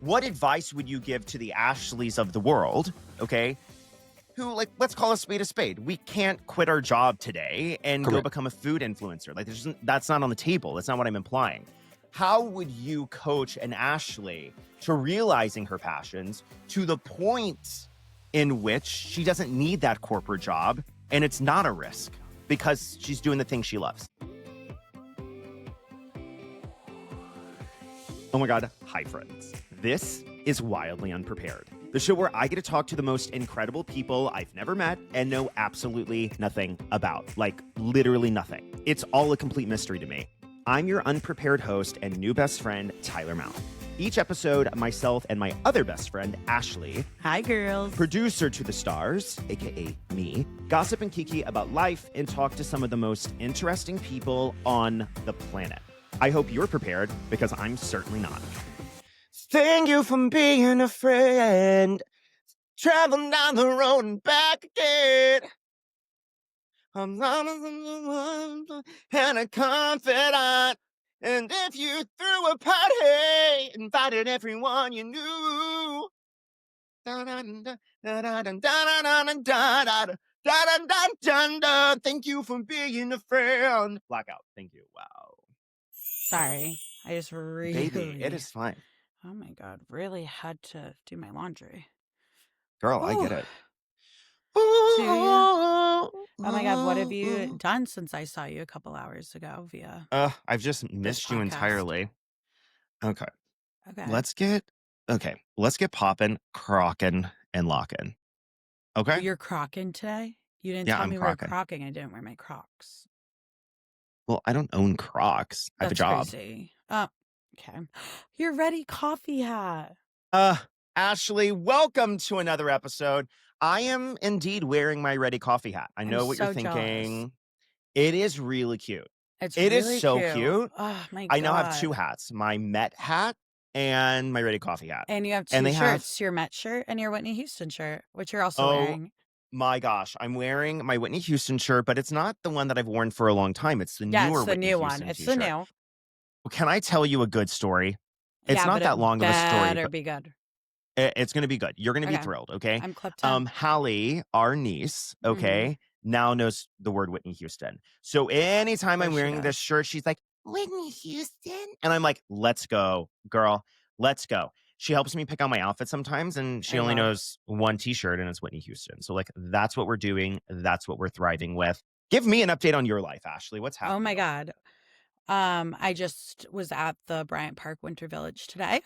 What advice would you give to the Ashleys of the world, okay, who, like, let's call a spade? We can't quit our job today and go Correct. become a food influencer. Like, that's not on the table. That's not what I'm implying. How would you coach an Ashley to realizing her passions to the point in which she doesn't need that corporate job and it's not a risk because she's doing the thing she loves? Oh my God. Hi, friends. This is Wildly Unprepared, the show where I get to talk to the most incredible people I've never met and know absolutely nothing about. Like, literally nothing. It's all a complete mystery to me. I'm your unprepared host and new best friend, Tyler Mount. Each episode, myself and my other best friend, Ashley, hi girls, producer to the stars, aka me, gossip and kiki about life and talk to some of the most interesting people on the planet. I hope you're prepared because I'm certainly not. Thank you for being a friend. Traveling down the road and back again. I'm not and a confidant. And if you threw a party, invited everyone you knew. Thank you for being a friend. Blackout. Thank you. Wow. sorry, I just really, Baby, it is fine. oh my God, really had to do my laundry. Girl, I get Ooh. it. Do you? Oh my God, what have you done since I saw you a couple hours ago via I've just missed you podcast? entirely. Okay. Okay. Let's get poppin', crockin', and lockin'. Okay? You're crocking today? You didn't Yeah, tell I'm me we were crocking. crocking. I didn't wear my Crocs. Well, I don't own Crocs. I have a That's job. crazy. Oh, okay. Your Ready coffee hat. Ashley, welcome to another episode. I am indeed wearing my Ready coffee hat. I know what so you're thinking. jealous. It is really cute. It's It really is so cute. cute. Oh my God. I now have two hats, my Met hat and my Ready coffee hat. And you have two And they have- shirts, your Met shirt and your Whitney Houston shirt, which you're also Oh, wearing. My gosh, I'm wearing my Whitney Houston shirt, but it's not the one that I've worn for a long time. It's the Yeah, newer it's the Whitney new Houston one. It's t-shirt. the new. Can I tell you a good story? It's Yeah, not but that long of a story, better but be good. it's going to be good. You're going to be Okay. thrilled, okay? I'm clipped in. Hallie, our niece, okay, now knows the word Whitney Houston. So anytime I'm Of course she wearing this does. shirt, she's like, Whitney Houston? And I'm like, let's go, girl. Let's go. She helps me pick out my outfit sometimes, and she only knows one t-shirt, and it's Whitney Houston. So, like, that's what we're doing. That's what we're thriving with. Give me an update on your life, Ashley. What's happening? Oh my God. I just was at the Bryant Park Winter Village today.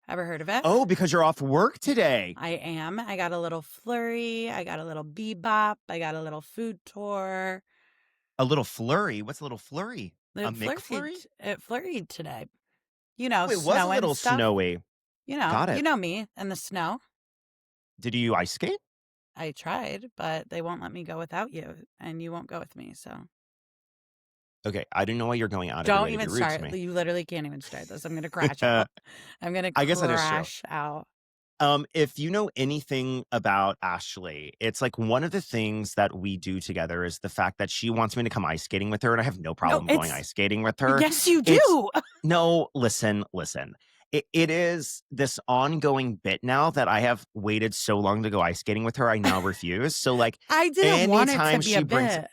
Ever heard of it? Oh, because you're off work today. I am. I got a little flurry. I got a little bebop. I got a little food tour. A little flurry? What's a little flurry? A It McFlurry? It flurried today. You know, Oh, it was snow a little and stuff. snowy. Got it. You know me and the snow. Did you ice skate? I tried, but they won't let me go without you, and you won't go with me. So Okay, I didn't know why you're going out of your don't way to even be rude to start. me. You literally can't even start this. I'm gonna crash out. I'm gonna I guess that is true. crash out. If you know anything about Ashley, it's like one of the things that we do together is the fact that she wants me to come ice skating with her, and I have no problem going ice skating with her. Yes, you do. No, listen. It is this ongoing bit now that I have waited so long to go ice skating with her. I now refuse. So, like, I didn't want it anytime to be she a brings- bit.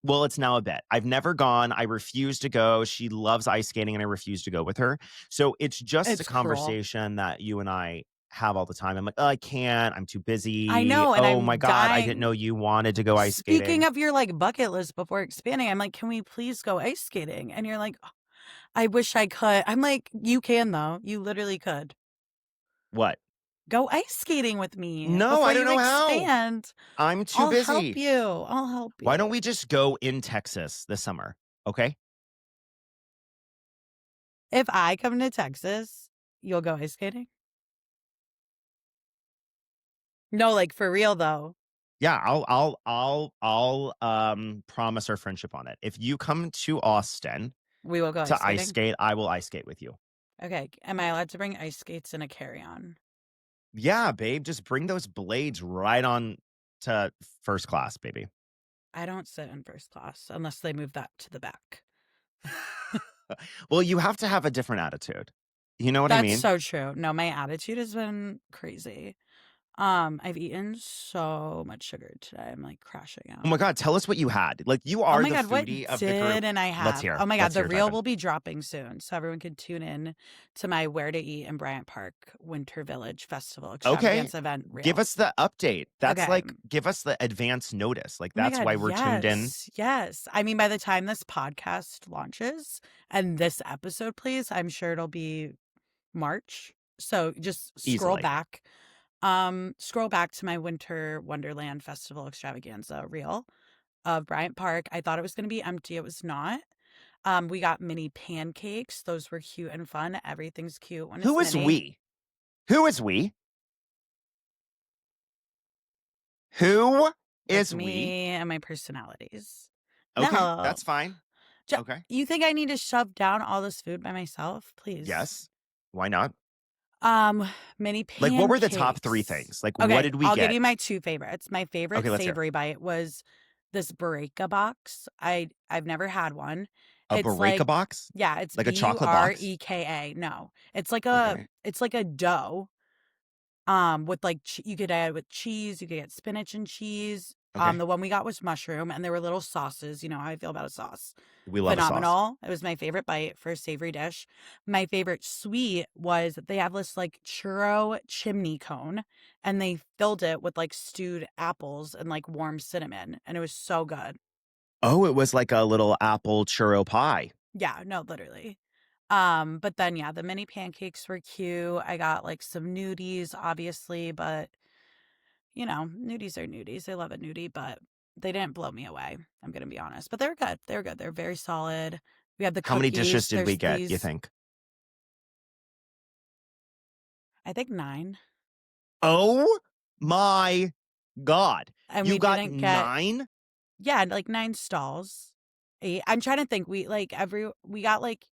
well, it's now a bit. I've never gone. I refuse to go. She loves ice skating, and I refuse to go with her. So it's just It's a cruel. conversation that you and I have all the time. I'm like, oh, I can't. I'm too busy. I know, and oh I'm my God, I dying. didn't know you wanted to go ice skating. Speaking of your like bucket list before expanding, I'm like, can we please go ice skating? And you're like, "Oh, I wish I could. I'm like, you can though. You literally could. What? Go ice skating with me. No, before I don't you know how. expand. I'm too I'll busy. help you. I'll help you. Why don't we just go in Texas this summer? Okay. If I come to Texas, you'll go ice skating? No, like for real though. Yeah, I'll promise our friendship on it. If you come to Austin We will go to ice skating. ice skate, I will ice skate with you. Okay. Am I allowed to bring ice skates in a carry-on? Yeah, babe, just bring those blades right on to first class, baby. I don't sit in first class unless they move that to the back. Well, you have to have a different attitude. You know what I That's mean? so true. No, my attitude has been crazy. I've eaten so much sugar today. I'm like crashing Oh out. my God, tell us what you had. Like, you Oh are my the God, what foodie of the group. didn't I Let's have? hear. Oh my God, Let's the hear, reel Devin. will be dropping soon, so everyone can tune in to my Where to Eat in Bryant Park Winter Village Festival Okay. extravaganza event Give reel. us the update. That's Okay. like, give us the advance notice. Like, Oh my that's God, why we're tuned in. yes. I mean, by the time this podcast launches and this episode plays, I'm sure it'll be March. So just scroll Easily. back. Scroll back to my Winter Wonderland Festival extravaganza reel of Bryant Park. I thought it was going to be empty. It was not. We got mini pancakes. Those were cute and fun. Everything's cute when it's Who is mini. we? Who is we? Who That's is me we? and my personalities. Okay, No. that's fine. Okay. You think I need to shove down all this food by myself? Please. Yes. Why not? Mini pancakes. Like, what were the top 3 things? Like, Okay, what did we I'll get? give you my 2 favorites. My favorite Okay, let's hear. savory bite was this Bareka box. I've never had one. A It's Bareka box? yeah, it's Like a chocolate box? Bureka. No, it's like Okay. a dough. With like you could add with cheese. You could get spinach and cheese. Okay. The one we got was mushroom, and there were little sauces. You know how I feel about a sauce. We love a sauce. Phenomenal. It was my favorite bite for a savory dish. My favorite sweet was they have this like churro chimney cone, and they filled it with like stewed apples and like warm cinnamon, and it was so good. Oh, it was like a little apple churro pie. Yeah, no, literally. But then yeah, the mini pancakes were cute. I got like some nudies, obviously, but you know, nudies are nudies. I love a nudie, but they didn't blow me away. I'm gonna be honest, but they're good. They're good. They're very solid. We had the How many cookies. dishes did we There's get, you think? I think 9. Oh my God. And You we got didn't get 9? yeah, like 9 stalls. 8. I'm trying to think. We got like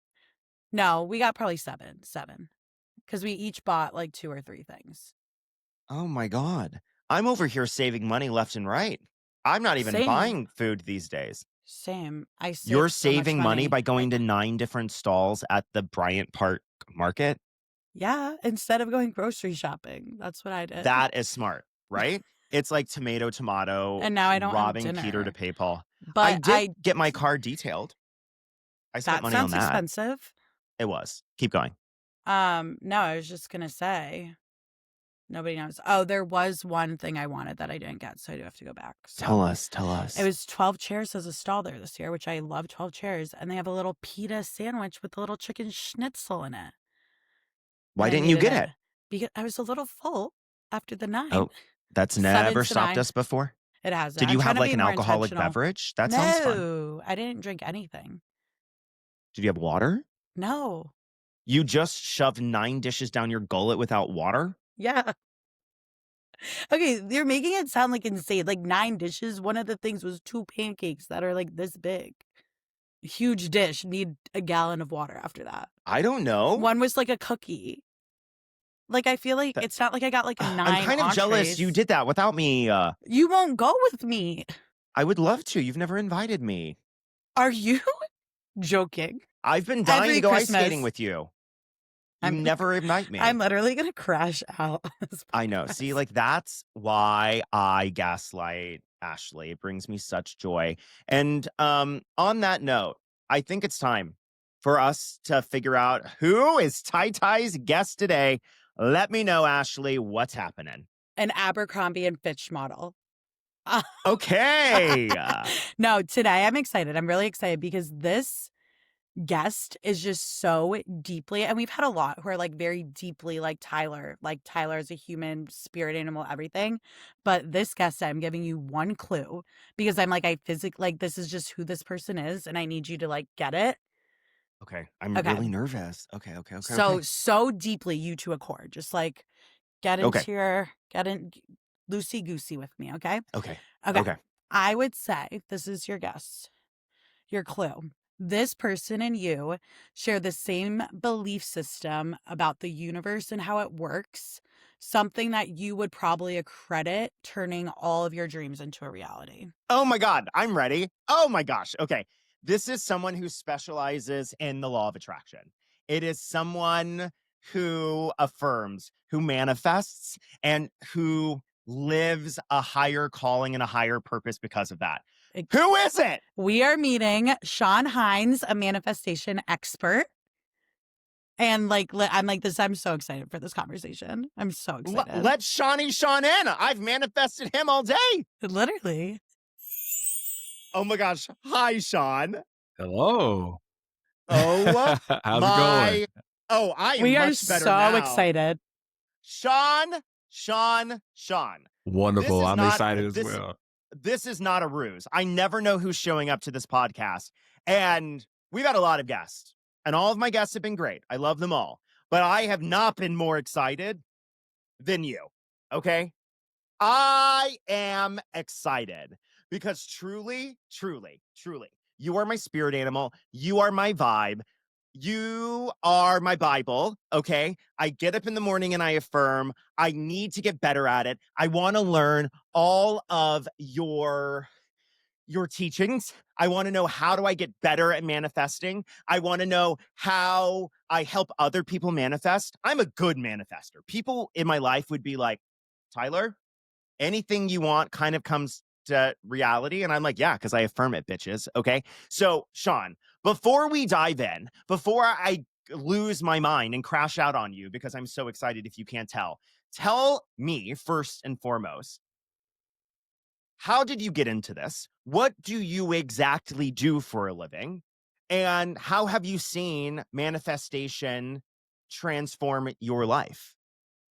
no, we got probably 7. 7. Because we each bought like 2 or 3 things. Oh my God. I'm over here saving money left and right. I'm not even Same. buying food these days. Same. I saved You're so much saving money by going to 9 different stalls at the Bryant Park Market? Yeah, instead of going grocery shopping. That's what I did. That is smart, right? It's like tomato, And now I don't have robbing Peter to dinner. pay Paul. But I did get my car detailed. I spent that money on sounds that. expensive. It was. Keep going. No, I was just gonna say nobody knows. Oh, there was one thing I wanted that I didn't get, so I do have to go back. So Tell us. it was 12 chairs as a stall there this year, which I love 12 chairs, and they have a little pita sandwich with a little chicken schnitzel in it. Why And I didn't you needed get it it? because I was a little full after the 9. Oh, that's 7 never to stopped 9. us before? It hasn't. Did I'm you trying have to like be an more alcoholic intentional. beverage? That sounds fun. No, I didn't drink anything. Did you have water? No. You just shoved 9 dishes down your gullet without water? Yeah. Okay, you're making it sound like insane. Like 9 dishes. One of the things was 2 pancakes that are like this big. Huge dish. Need a gallon of water after that. I don't know. One was like a cookie. Like I feel like it's not like I got like 9 I'm kind of jealous you entrees. did that without me. You won't go with me. I would love to. You've never invited me. Are you joking? I've been dying Every to go ice Christmas. skating with you. You I'm- never invite me. I'm literally gonna crash out. on this I know. See, podcast. like that's why I gaslight Ashley. It brings me such joy. And on that note, I think it's time for us to figure out who is Tai Tai's guest today. Let me know, Ashley, what's happening. An Abercrombie and Fitch model. Okay. No, today I'm excited. I'm really excited because this guest is just so deeply, and we've had a lot who are like very deeply like Tyler is a human, spirit animal, everything. But this guest, I'm giving you one clue because I'm like, I physically, like, this is just who this person is, and I need you to like get it. Okay. I'm Okay. really nervous. Okay. So deeply you to a chord. Just like get into Okay. get in loosey goosey with me, okay? Okay. Okay. I would say this is your guess, your clue. This person and you share the same belief system about the universe and how it works, something that you would probably accredit turning all of your dreams into a reality. Oh my God, I'm ready. Oh my gosh. Okay. This is someone who specializes in the law of attraction. It is someone who affirms, who manifests, and who lives a higher calling and a higher purpose because of that. Who is it? We are meeting Shaun Hines, a manifestation expert. And I'm like this. I'm so excited for this conversation. I'm so excited. Let Shaun in. I've manifested him all day. Literally. Oh my gosh. Hi, Shaun. Hello. Oh, how's it going? Oh, I am We are much better so now. excited. Shaun. Wonderful. I'm excited as well. This is not a ruse. I never know who's showing up to this podcast. And we've had a lot of guests. And all of my guests have been great. I love them all. But I have not been more excited than you. Okay? I am excited because truly, you are my spirit animal. You are my vibe. You are my Bible, okay? I get up in the morning and I affirm. I need to get better at it. I want to learn all of your teachings. I want to know, how do I get better at manifesting? I want to know how I help other people manifest. I'm a good manifester. People in my life would be like, Tyler, anything you want kind of comes to reality. And I'm like, yeah, because I affirm it, bitches. Okay. So, Shaun, before we dive in, before I lose my mind and crash out on you, because I'm so excited if you can't tell me first and foremost, how did you get into this? What do you exactly do for a living? And how have you seen manifestation transform your life?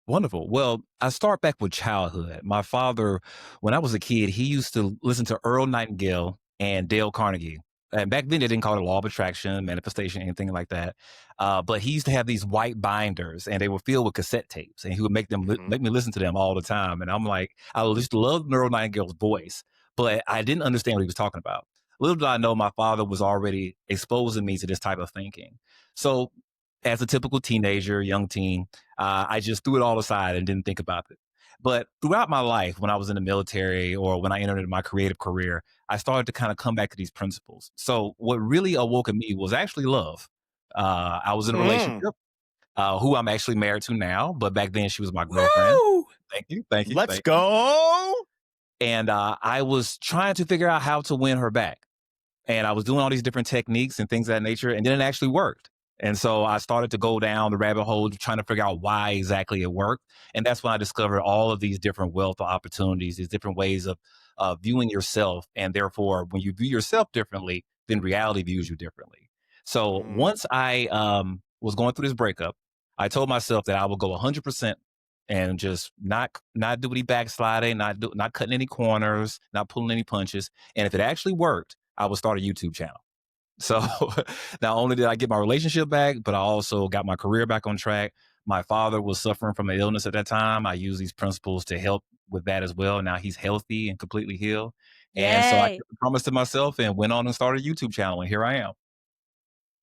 Wonderful. Well, I start back with childhood. My father, when I was a kid, he used to listen to Earl Nightingale and Dale Carnegie. And back then, they didn't call it law of attraction, manifestation, anything like that. But he used to have these white binders, and they were filled with cassette tapes, and he would make make me listen to them all the time. And I'm like, I just loved Earl Nightingale's voice, but I didn't understand what he was talking about. Little did I know, my father was already exposing me to this type of thinking. So, as a typical teenager, young teen, I just threw it all aside and didn't think about it. But throughout my life, when I was in the military or when I entered into my creative career, I started to kind of come back to these principles. So what really awoke in me was actually love. I was in a relationship, who I'm actually married to now, but back then she was my girlfriend. Woo! Thank you. Let's go. And I was trying to figure out how to win her back. And I was doing all these different techniques and things of that nature, and then it actually worked. And so I started to go down the rabbit hole trying to figure out why exactly it worked. And that's when I discovered all of these different wealth opportunities, these different ways of viewing yourself. And therefore, when you view yourself differently, then reality views you differently. So once I was going through this breakup, I told myself that I would go 100% and just not do any backsliding, not cutting any corners, not pulling any punches. And if it actually worked, I would start a YouTube channel. So not only did I get my relationship back, but I also got my career back on track. My father was suffering from an illness at that time. I used these principles to help with that as well. Now he's healthy and completely healed. And so I kept the promise to myself and went on and started a YouTube channel. And here I am.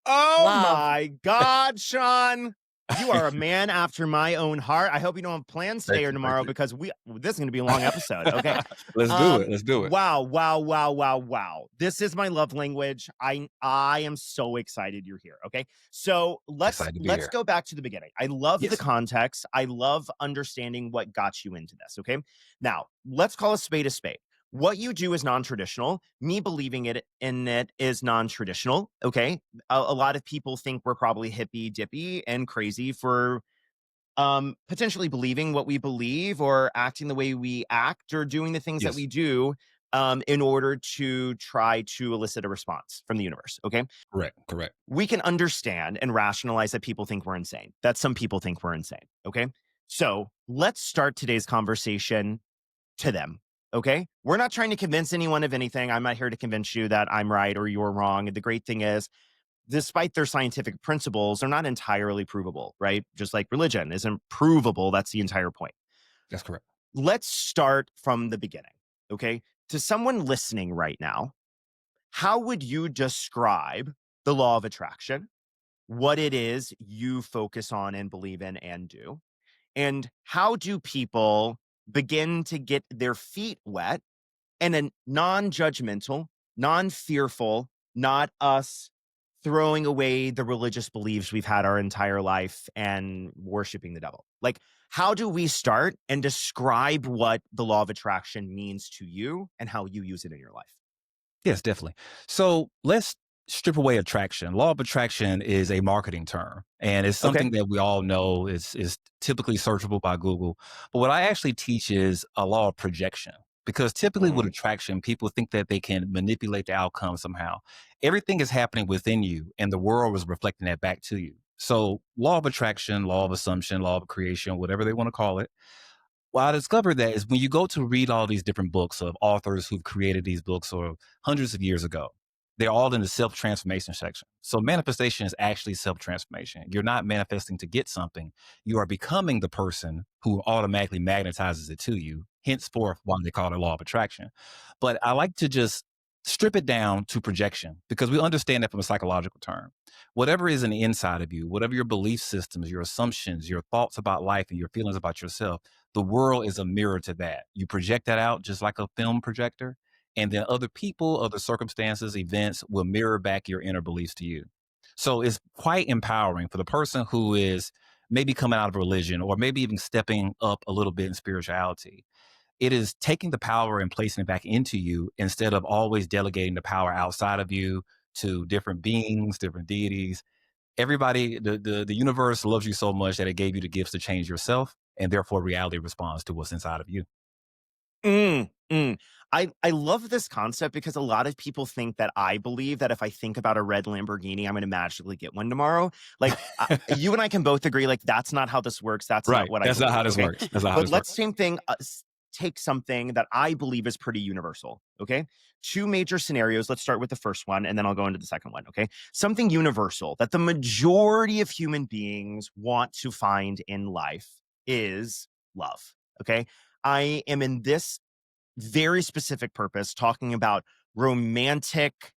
Oh my God, Shaun. You are a man after my own heart. I hope you don't have plans today or tomorrow, because this is going to be a long episode. Okay. Let's do it. Wow. This is my love language. I am so excited you're here. Okay. So let's go back to the beginning. I love the context. I love understanding what got you into this. Okay. Now let's call a spade a spade. What you do is non-traditional. Me believing in it is non-traditional. Okay. A lot of people think we're probably hippy dippy and crazy for potentially believing what we believe or acting the way we act or doing the things that we do in order to try to elicit a response from the universe. Okay. Correct. We can understand and rationalize that people think we're insane, that some people think we're insane. Okay. So let's start today's conversation to them. Okay. We're not trying to convince anyone of anything. I'm not here to convince you that I'm right or you're wrong. And the great thing is, despite their scientific principles, they're not entirely provable, right? Just like religion isn't provable. That's the entire point. That's correct. Let's start from the beginning. Okay. To someone listening right now, how would you describe the law of attraction, what it is you focus on and believe in and do? And how do people begin to get their feet wet in a non-judgmental, non-fearful, not us throwing away the religious beliefs we've had our entire life and worshiping the devil. Like, how do we start and describe what the law of attraction means to you and how you use it in your life? Yes, definitely. So let's strip away attraction. Law of attraction is a marketing term, and it's Okay. something that we all know is typically searchable by Google. But what I actually teach is a law of projection. Because typically with Mm. attraction, people think that they can manipulate the outcome somehow. Everything is happening within you, and the world is reflecting that back to you. So, law of attraction, law of assumption, law of creation, whatever they want to call it, well, I discovered that is when you go to read all these different books of authors who've created these books or hundreds of years ago, they're all in the self transformation section. So manifestation is actually self transformation. You're not manifesting to get something. You are becoming the person who automatically magnetizes it to you. Henceforth, why they call it law of attraction. But I like to just strip it down to projection because we understand that from a psychological term. Whatever is in the inside of you, whatever your belief systems, your assumptions, your thoughts about life, and your feelings about yourself, the world is a mirror to that. You project that out just like a film projector, and then other people, other circumstances, events will mirror back your inner beliefs to you. So it's quite empowering for the person who is maybe coming out of religion or maybe even stepping up a little bit in spirituality. It is taking the power and placing it back into you instead of always delegating the power outside of you to different beings, different deities. Everybody, the universe loves you so much that it gave you the gifts to change yourself, and therefore reality responds to what's inside of you. Mm. I love this concept because a lot of people think that I believe that if I think about a red Lamborghini, I'm going to magically get one tomorrow. Like, you and I can both agree, like, that's not how this works. That's not Right. what I That's not believe. how this Okay. works. That's not how But this works. let's same thing, take something that I believe is pretty universal. Okay. Two major scenarios. Let's start with the first one and then I'll go into the second one. Okay. Something universal that the majority of human beings want to find in life is love. Okay. I am in this very specific purpose talking about romantic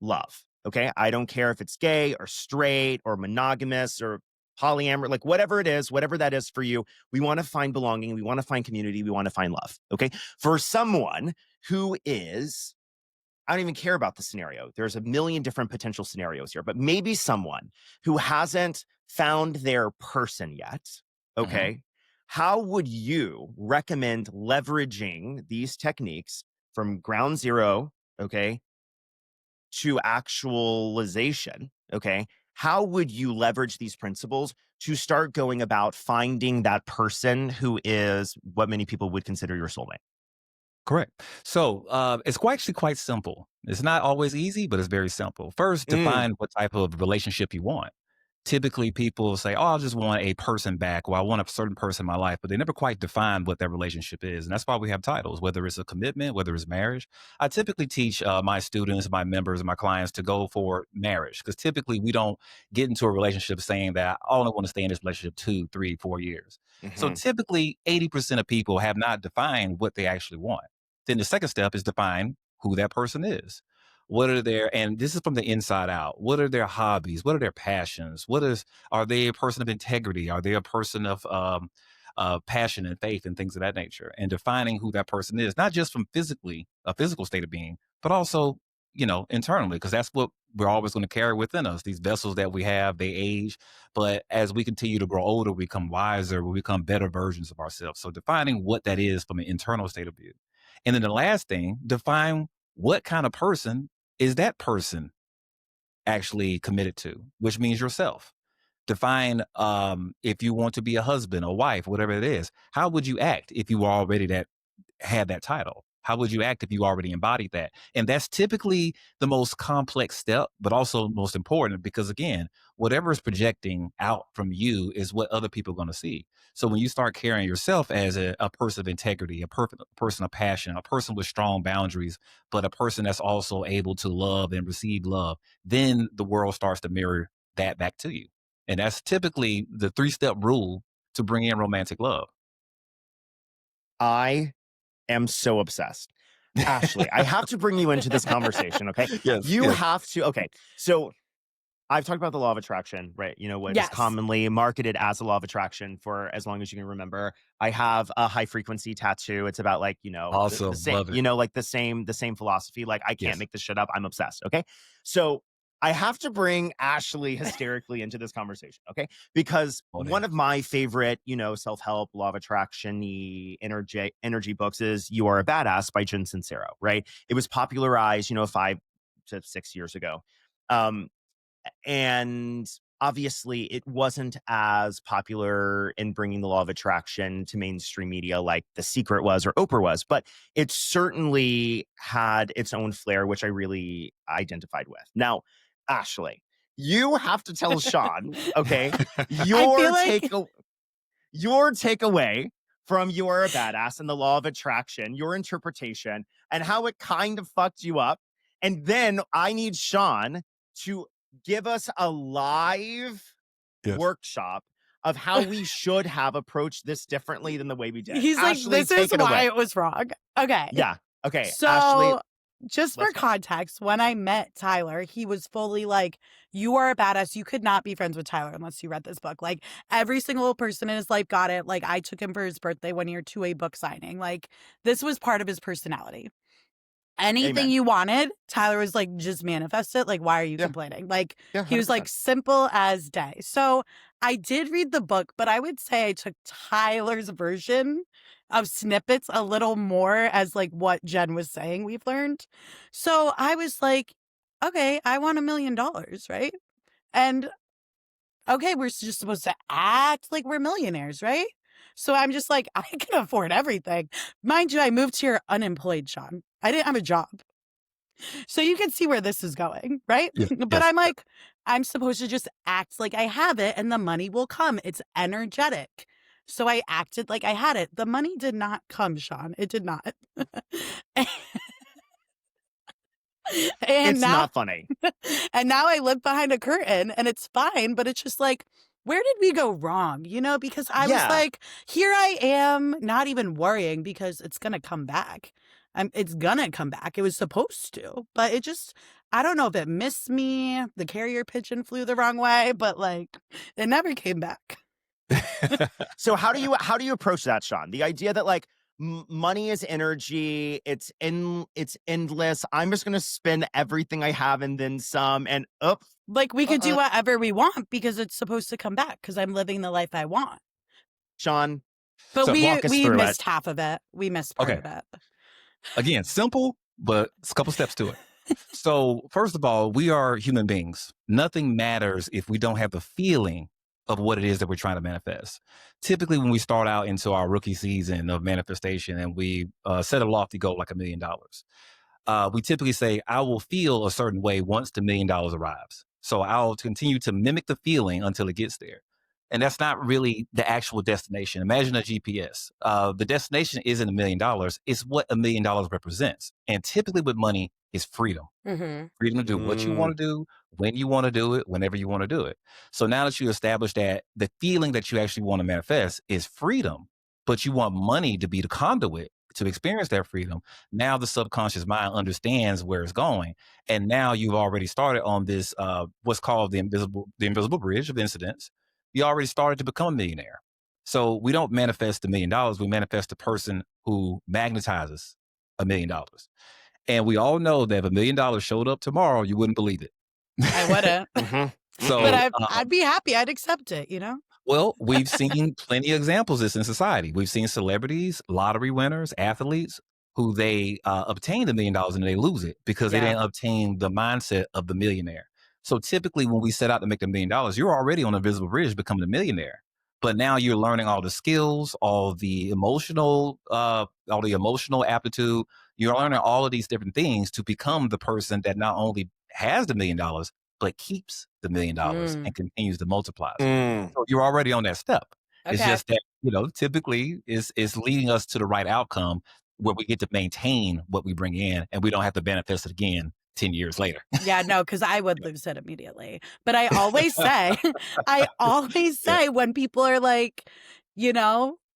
love. Okay. I don't care if it's gay or straight or monogamous or polyamorous, like whatever it is, whatever that is for you, we want to find belonging. We want to find community. We want to find love. Okay. For someone who is, I don't even care about the scenario. There's a million different potential scenarios here, but maybe someone who hasn't found their person yet. Mhm. Okay. How would you recommend leveraging these techniques from ground zero? Okay, to actualization, okay, how would you leverage these principles to start going about finding that person who is what many people would consider your soulmate? Correct. So it's actually quite simple. It's not always easy, but it's very simple. First, Mm, define what type of relationship you want. Typically, people say, "Oh, I just want a person back," or "I want a certain person in my life," but they never quite define what that relationship is, and that's why we have titles. Whether it's a commitment, whether it's marriage, I typically teach my students, my members, and my clients to go for marriage because typically we don't get into a relationship saying that I only want to stay in this relationship 2, 3, 4 years. So mhm. typically, 80% of people have not defined what they actually want. Then the second step is define who that person is. What are their, and this is from the inside out, what are their hobbies? What are their passions? Are they a person of integrity? Are they a person of passion and faith and things of that nature? And defining who that person is, not just from physically, a physical state of being, but also, internally, because that's what we're always going to carry within us. These vessels that we have, they age, but as we continue to grow older, we become wiser, we become better versions of ourselves. So defining what that is from an internal state of view. And then the last thing, define what kind of person is that person actually committed to, which means yourself. Define if you want to be a husband, a wife, whatever it is. How would you act if you were already that had that title? How would you act if you already embodied that? And that's typically the most complex step, but also most important because, again, whatever is projecting out from you is what other people are going to see. So when you start carrying yourself as a person of integrity, a person of passion, a person with strong boundaries, but a person that's also able to love and receive love, then the world starts to mirror that back to you. And that's typically the three-step rule to bring in romantic love. I am so obsessed. Ashley, I have to bring you into this conversation, okay? Yes, You yes. have to, okay. So I've talked about the law of attraction, right? You know, what is Yes. commonly marketed as the law of attraction for as long as you can remember. I have a high frequency tattoo. It's about like, the Awesome. same, Love it. like the same philosophy. Like I can't Yes. make this shit up. I'm obsessed. Okay. So I have to bring Ashley hysterically into this conversation, okay? Because one of my favorite, self-help, law of attraction-y energy books is You Are a Badass by Jen Sincero, right? It was popularized, 5 to 6 years ago. And obviously it wasn't as popular in bringing the law of attraction to mainstream media like The Secret was or Oprah was, but it certainly had its own flair, which I really identified with. Now, Ashley, you have to tell Shaun, okay, your takeaway from You Are a Badass and the law of attraction, your interpretation, and how it kind of fucked you up. And then I need Shaun to give us a live workshop of how we should have approached this differently than the way we did. He's Ashley, like, this is why it was wrong. Okay. Yeah. Okay. So, Ashley, just for context, when I met Tyler, he was fully like, you are a badass. You could not be friends with Tyler unless you read this book. Like, every single person in his life got it. Like, I took him for his birthday one year to a book signing. Like, this was part of his personality. Anything Amen. you wanted, Tyler was like, just manifest it. Like, why are you complaining? Like, he was like, simple as day. So I did read the book, but I would say I took Tyler's version of snippets a little more as like what Jen was saying we've learned. So I was like, okay, I want $1 million, right? And okay, we're just supposed to act like we're millionaires, right? So I'm just like, I can afford everything. Mind you, I moved here unemployed, Shaun. I didn't have a job. So you can see where this is going, right? Yeah. But I'm like, I'm supposed to just act like I have it and the money will come. It's energetic. So I acted like I had it. The money did not come, Shaun. It did not. It's not funny. And now I live behind a curtain and it's fine, but it's just like, where did we go wrong? Because I was like, here I am, not even worrying because it's going to come back. It's going to come back. It was supposed to, but it just, I don't know if it missed me. The carrier pigeon flew the wrong way, but like it never came back. So how do you approach that, Shaun? The idea that like money is energy, it's endless. I'm just going to spend everything I have and then some, and like we could do whatever we want because it's supposed to come back because I'm living the life I want. Shaun, but so we missed half of it. We missed part of it. Again, simple, but a couple steps to it. So first of all, we are human beings. Nothing matters if we don't have the feeling of what it is that we're trying to manifest. Typically, when we start out into our rookie season of manifestation and we set a lofty goal like $1 million, we typically say, I will feel a certain way once the $1 million arrives. So I'll continue to mimic the feeling until it gets there. And that's not really the actual destination. Imagine a GPS. The destination isn't $1 million. It's what $1 million represents. And typically with money is freedom. Mm-hmm. Freedom to do what you want to do, when you want to do it, whenever you want to do it. So now that you establish that the feeling that you actually want to manifest is freedom, but you want money to be the conduit to experience that freedom. Now the subconscious mind understands where it's going. And now you've already started on this, what's called the invisible bridge of incidents. You already started to become a millionaire. So we don't manifest $1 million. We manifest the person who magnetizes $1 million. And we all know that if $1 million showed up tomorrow, you wouldn't believe it. I wouldn't. So, but I'd be happy. I'd accept it, Well, we've seen plenty of examples of this in society. We've seen celebrities, lottery winners, athletes who they obtain $1 million and they lose it because they didn't obtain the mindset of the millionaire. So typically when we set out to make $1 million, you're already on a visible bridge becoming a millionaire. But now you're learning all the skills, all the emotional aptitude. You're learning all of these different things to become the person that not only has the $1 million, but keeps the $1 million and continues to multiply. So you're already on that step. Okay. It's just that, typically is leading us to the right outcome where we get to maintain what we bring in and we don't have to manifest it again 10 years later. Yeah, no, because I would lose it immediately. But I always say, when people are like,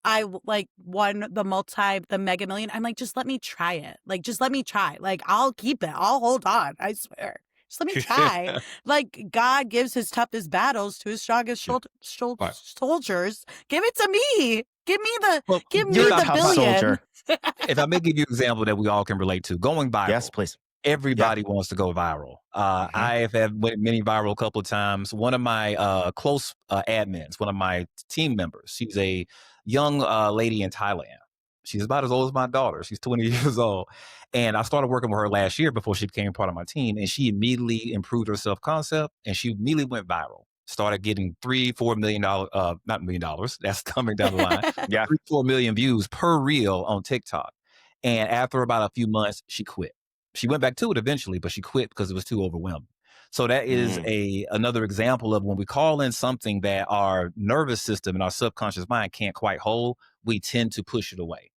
I like won the mega million. I'm like, just let me try it. Like, just let me try. Like, I'll keep it. I'll hold on. I swear. Just let me try. Like, God gives his toughest battles to his strongest soldiers. Give it to me. Give me the $1 billion. If I may give you an example that we all can relate to, going viral. Yes, please. Everybody wants to go viral. I have went many viral a couple of times. One of my close admins, one of my team members, she's a young lady in Thailand. She's about as old as my daughter. She's 20 years old. And I started working with her last year before she became part of my team. And she immediately improved her self-concept and she immediately went viral. Started getting $3-4 million, not $1 million, that's coming down the line. 3-4 million views per reel on TikTok. And after about a few months, she quit. She went back to it eventually, but she quit because it was too overwhelming. So that is another example of when we call in something that our nervous system and our subconscious mind can't quite hold, we tend to push it away.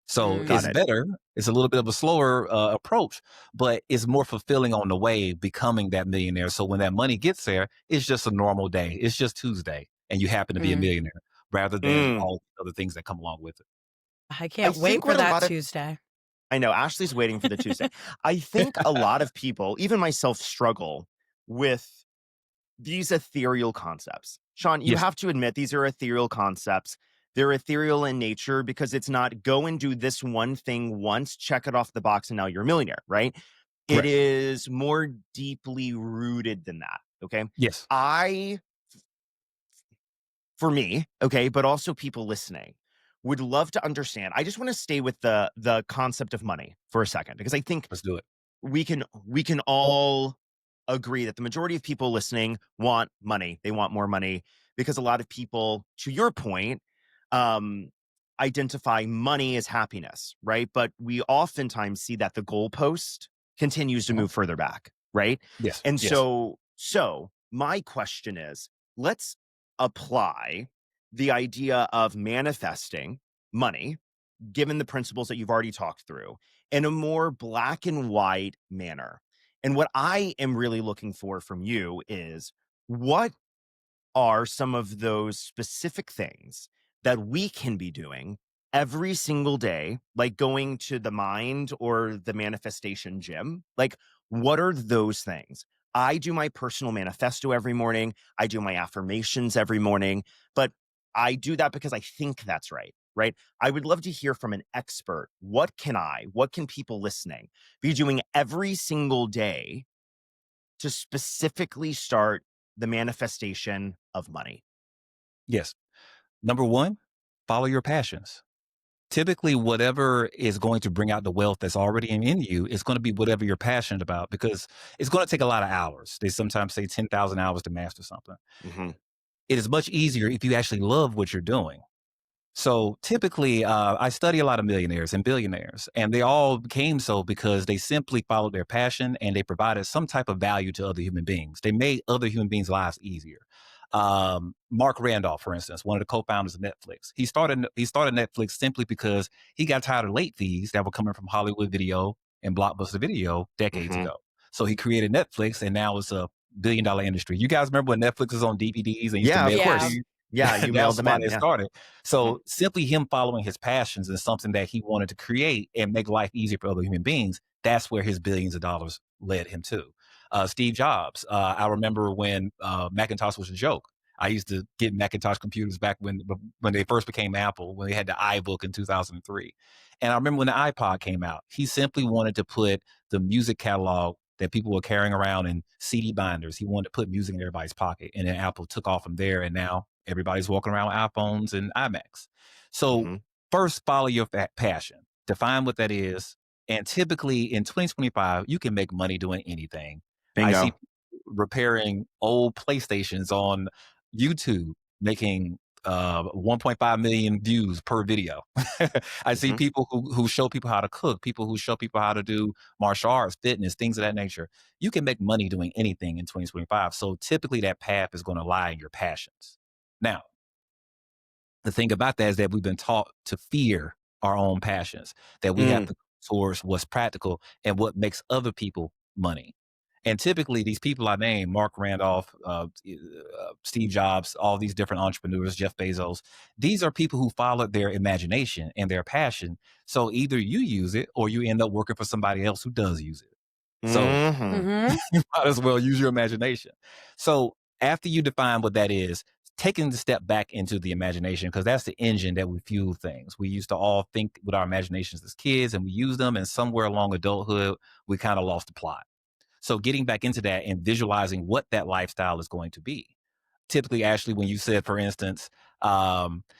So it's better. It's a little bit of a slower approach, but it's more fulfilling on the way, becoming that millionaire. So when that money gets there, it's just a normal day. It's just Tuesday, and you happen to be a millionaire rather than all the other things that come along with it. I can't wait for that Tuesday. I know, Ashley's waiting for the Tuesday. I think a lot of people, even myself, struggle with these ethereal concepts. Shaun, you have to admit these are ethereal concepts. They're ethereal in nature because it's not go and do this one thing once, check it off the box, and now you're a millionaire, right? Correct. It is more deeply rooted than that, okay? Yes. For me, okay, but also people listening, would love to understand. I just want to stay with the concept of money for a second, because I think let's do it. We can all agree that the majority of people listening want money. They want more money because a lot of people, to your point, identify money as happiness, right? But we oftentimes see that the goalpost continues to move further back, right? Yes. And so my question is, let's apply the idea of manifesting money, given the principles that you've already talked through, in a more black and white manner. And what I am really looking for from you is, what are some of those specific things that we can be doing every single day, like going to the mind or the manifestation gym? Like, what are those things? I do my personal manifesto every morning. I do my affirmations every morning, but I do that because I think that's right, right? I would love to hear from an expert. What can people listening be doing every single day to specifically start the manifestation of money? Yes. Number one, follow your passions. Typically, whatever is going to bring out the wealth that's already in you is going to be whatever you're passionate about, because it's going to take a lot of hours. They sometimes say 10,000 hours to master something. It is much easier if you actually love what you're doing. So typically, I study a lot of millionaires and billionaires, and they all became so because they simply followed their passion and they provided some type of value to other human beings. They made other human beings' lives easier. Mark Randolph, for instance, one of the co-founders of Netflix, he started Netflix simply because he got tired of late fees that were coming from Hollywood Video and Blockbuster Video decades ago. So he created Netflix, and now it's a billion-dollar industry. You guys remember when Netflix was on DVDs and used to mail of course. these? Yeah, you mailed them in. It started. So simply him following his passions and something that he wanted to create and make life easier for other human beings, that's where his billions of dollars led him to. Steve Jobs, I remember when Macintosh was a joke. I used to get Macintosh computers back when they first became Apple, when they had the iBook in 2003. And I remember when the iPod came out, he simply wanted to put the music catalog that people were carrying around in CD binders. He wanted to put music in everybody's pocket, and then Apple took off from there, and now everybody's walking around with iPhones and iMacs. So first, follow your passion. Define what that is. And typically in 2025, you can make money doing anything. Bingo. I see repairing old PlayStations on YouTube, making 1.5 million views per video. I see people who show people how to cook, people who show people how to do martial arts, fitness, things of that nature. You can make money doing anything in 2025. So typically that path is going to lie in your passions. Now, the thing about that is that we've been taught to fear our own passions, that we have to go towards what's practical and what makes other people money. And typically these people I named, Mark Randolph, Steve Jobs, all these different entrepreneurs, Jeff Bezos, these are people who followed their imagination and their passion. So either you use it or you end up working for somebody else who does use it. So you might as well use your imagination. So after you define what that is, taking the step back into the imagination, because that's the engine that we fuel things. We used to all think with our imaginations as kids, and we use them, and somewhere along adulthood, we kind of lost the plot. So getting back into that and visualizing what that lifestyle is going to be. Typically, Ashley, when you said, for instance,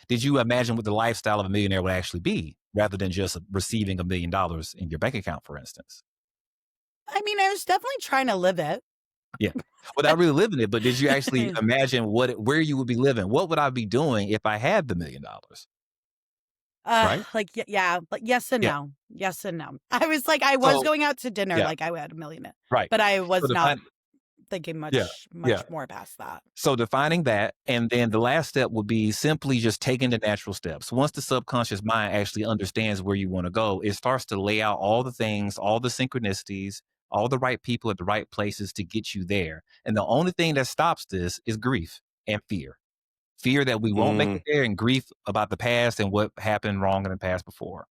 did you imagine what the lifestyle of a millionaire would actually be rather than just receiving $1 million in your bank account, for instance? I mean, I was definitely trying to live it. Yeah. Without really living it, but did you actually imagine where you would be living? What would I be doing if I had the $1 million? Right? Like, yeah, like yes and Yeah. no. Yes and no. I was like, I was So, going out to dinner, yeah, like I had $1 million, right. but I So was not thinking yeah, much more past that. So defining that, and then the last step would be simply just taking the natural steps. Once the subconscious mind actually understands where you want to go, it starts to lay out all the things, all the synchronicities, all the right people at the right places to get you there. And the only thing that stops this is grief and fear. Fear that we won't make it there, and grief about the past and what happened wrong in the past before.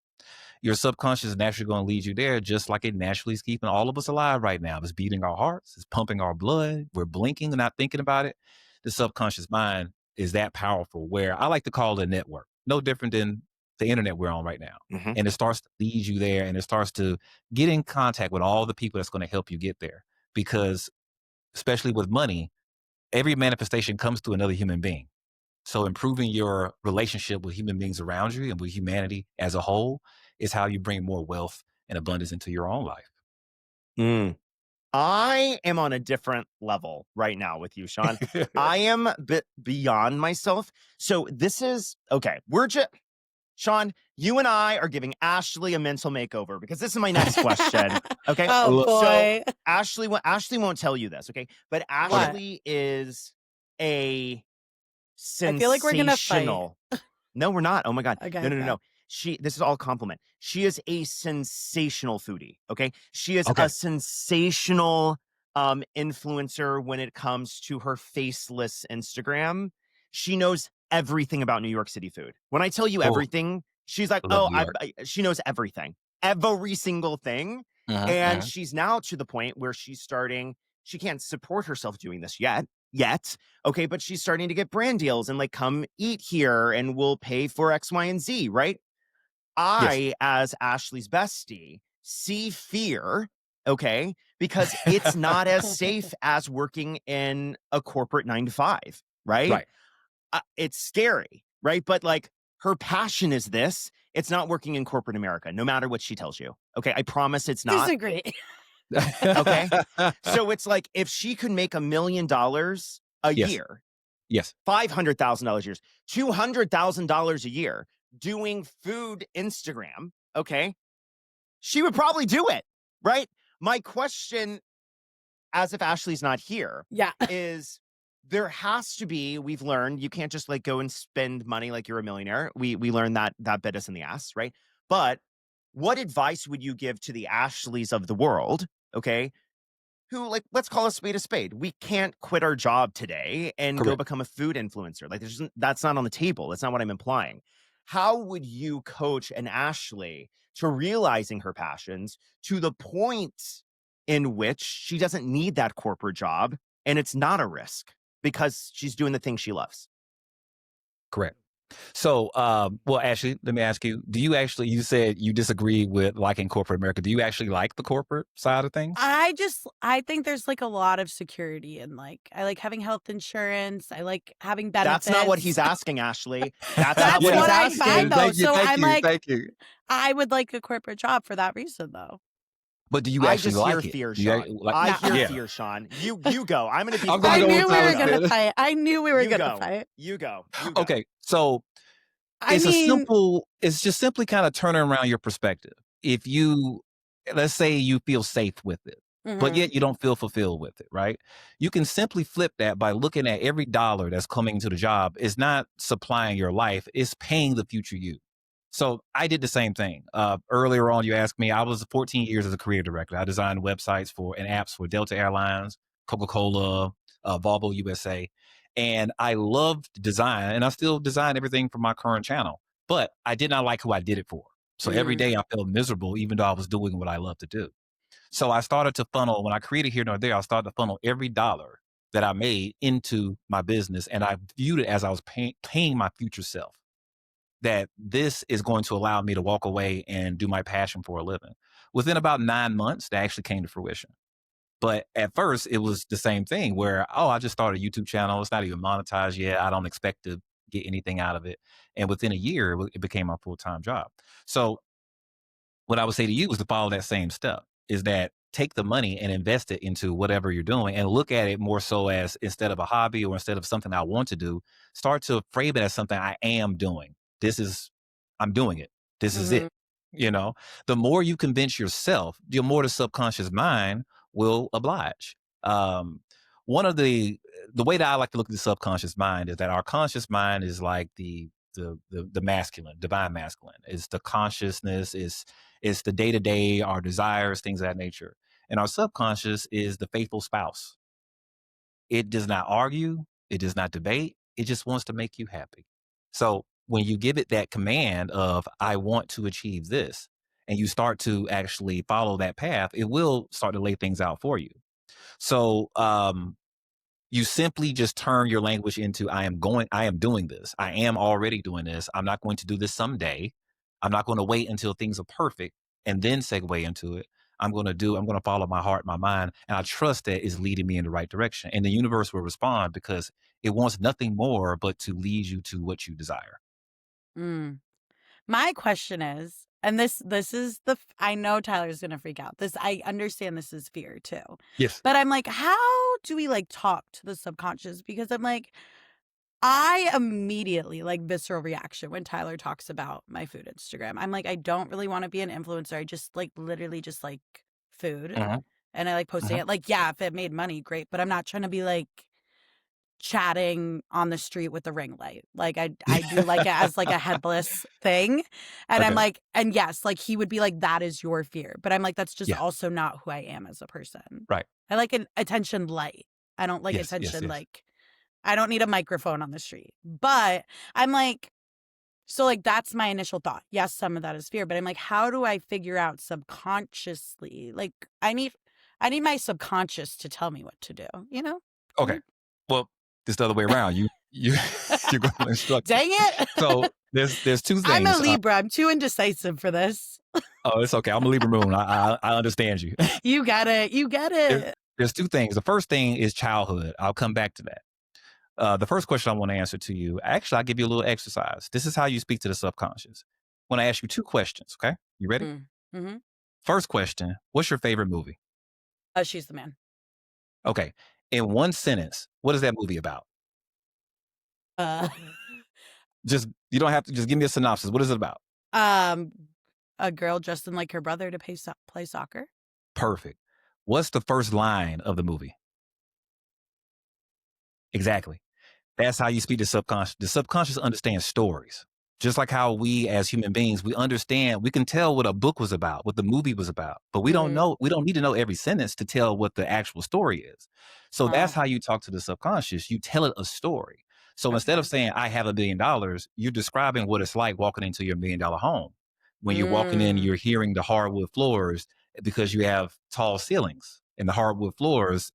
Your subconscious is naturally going to lead you there, just like it naturally is keeping all of us alive right now. It's beating our hearts, it's pumping our blood, we're blinking and not thinking about it. The subconscious mind is that powerful, where I like to call it a network, no different than the internet we're on right now. Mhm. And it starts to lead you there, and it starts to get in contact with all the people that's going to help you get there. Because especially with money, every manifestation comes through another human being. So improving your relationship with human beings around you and with humanity as a whole is how you bring more wealth and abundance into your own life. I am on a different level right now with you, Shaun. I am a bit beyond myself. So this is okay. Shaun, you and I are giving Ashley a mental makeover, because this is my next question. Okay. Oh boy. So Ashley won't tell you this. Okay. But Ashley is a I feel like we're gonna fight. sensational. No, we're not. Oh my God. Okay, No. This is all compliment. She is a sensational foodie. Okay. She is Okay. a sensational influencer when it comes to her faceless Instagram. She knows everything about New York City food. When I tell you Oh, everything, she's like, I love New York. she knows everything, every single thing. And she's now to the point where she can't support herself doing this yet. Okay, but she's starting to get brand deals and like, come eat here and we'll pay for X, Y, and Z, right? Yes. As Ashley's bestie, see fear, okay, because it's not as safe as working in a corporate 9 to 5, right? Right. It's scary, right? But like, her passion is this. It's not working in corporate America, no matter what she tells you. Okay, I promise it's not. Disagree. Okay. So it's like, if she could make $1 million a Yes. year, Yes. $500,000 a year, $200,000 a year doing food Instagram, okay, she would probably do it, right? My question, as if Ashley's not here, Yeah. is there has to be, we've learned you can't just like go and spend money like you're a millionaire. We learned that bit us in the ass, right? But what advice would you give to the Ashleys of the world, okay, who, like, let's call a spade? We can't quit our job today and go Correct. become a food influencer. Like, that's not on the table. That's not what I'm implying. How would you coach an Ashley to realizing her passions to the point in which she doesn't need that corporate job and it's not a risk because she's doing the thing she loves? Correct. So, well, Ashley, let me ask you, you said you disagree with liking corporate America. Do you actually like the corporate side of things? I think there's like a lot of security, and like I like having health insurance. I like having benefits. That's not what he's asking, Ashley. That's not That's what he's what I asking. find, though. Thank you, So thank I'm you, like, thank you. I would like a corporate job for that reason, though. But do you I actually just hear like it? fear, Do you Shaun. like- I No. hear Yeah. fear, Shaun. You go. I'm going to be I'm I gonna go knew with we were Tyler. gonna fight. I knew we were You gonna go. fight. You go. You go. Okay, so I it's mean, it's just simply kind of turning around your perspective. If let's say you feel safe with it, but mhm. yet you don't feel fulfilled with it, right? You can simply flip that by looking at every dollar that's coming into the job is not supplying your life, it's paying the future you. So I did the same thing. Earlier on, you asked me, I was 14 years as a creative director. I designed websites and apps for Delta Airlines, Coca-Cola, Volvo USA. And I loved design, and I still design everything for my current channel. But I did not like who I did it for. So every Mhm. day I felt miserable, even though I was doing what I love to do. So I started to funnel, when I created Here Nor There, I started to funnel every dollar that I made into my business. And I viewed it as I was paying my future self, that this is going to allow me to walk away and do my passion for a living. Within about 9 months, that actually came to fruition. But at first, it was the same thing where, oh, I just started a YouTube channel. It's not even monetized yet. I don't expect to get anything out of it. And within a year, it became my full-time job. So what I would say to you is to follow that same step, is that take the money and invest it into whatever you're doing and look at it more so as, instead of a hobby or instead of something I want to do, start to frame it as something I am doing. I'm doing it. This is Mhm. it. You know, the more you convince yourself, the more the subconscious mind will oblige. Um, One of the way that I like to look at the subconscious mind is that our conscious mind is like the masculine, divine masculine. It's the consciousness, it's the day to day, our desires, things of that nature. And our subconscious is the faithful spouse. It does not argue, it does not debate, it just wants to make you happy. So when you give it that command of, I want to achieve this, and you start to actually follow that path, it will start to lay things out for you. So you simply just turn your language into, I am doing this. I am already doing this. I'm not going to do this someday. I'm not going to wait until things are perfect and then segue into it. I'm going to follow my heart, my mind, and I trust that is leading me in the right direction. And the universe will respond because it wants nothing more but to lead you to what you desire. Mm. My question is, and this is I know Tyler's gonna freak out. I understand this is fear too. Yes. But I'm like, how do we like talk to the subconscious? Because I'm like, I immediately like visceral reaction when Tyler talks about my food Instagram. I'm like, I don't really want to be an influencer. I just like literally just like food. Mhm, And I like posting mhm. it. Like, yeah, if it made money, great. But I'm not trying to be like chatting on the street with the ring light. Like I do like it as like a headless thing. And I'm Okay. like, and yes, like he would be like, that is your fear. But I'm like, that's just Yeah. also not who I am as a person. Right. I like an attention light. I don't like Yes. Yes. attention Yes. like I don't need a microphone on the street. But I'm like, so like that's my initial thought. Yes, some of that is fear, but I'm like, how do I figure out subconsciously? Like I need my subconscious to tell me what to do, you know? Okay. Well, it's the other way around. You you're going to instruct me. Dang it. So there's two I'm a things. Libra. I'm too indecisive for this. Oh, it's okay. I'm a Libra moon. I understand you. You got it. You get There- it. there's two things. The first thing is childhood. I'll come back to that. The first question I want to answer to you, actually, I'll give you a little exercise. This is how you speak to the subconscious. I want to ask you two questions. Okay. You ready? Mm-hmm. First question, what's your favorite movie? She's the man. Okay. In one sentence, what is that movie about? Uh, Just, you don't have to, just give me a synopsis. What is it about? um, a girl dressed in like her brother to play soccer. Perfect. What's the first line of the movie? Exactly. That's how you speak to subconscious. The subconscious understands stories. Just like how we as human beings, we can tell what a book was about, what the movie was about, but we don't need to know every sentence to tell what the actual story is. So that's Oh, how you talk to the subconscious. You tell it a story. So instead okay. of saying, I have $1 billion, you're describing what it's like walking into your $1 million home. When you're walking in, Mm. you're hearing the hardwood floors because you have tall ceilings and the hardwood floors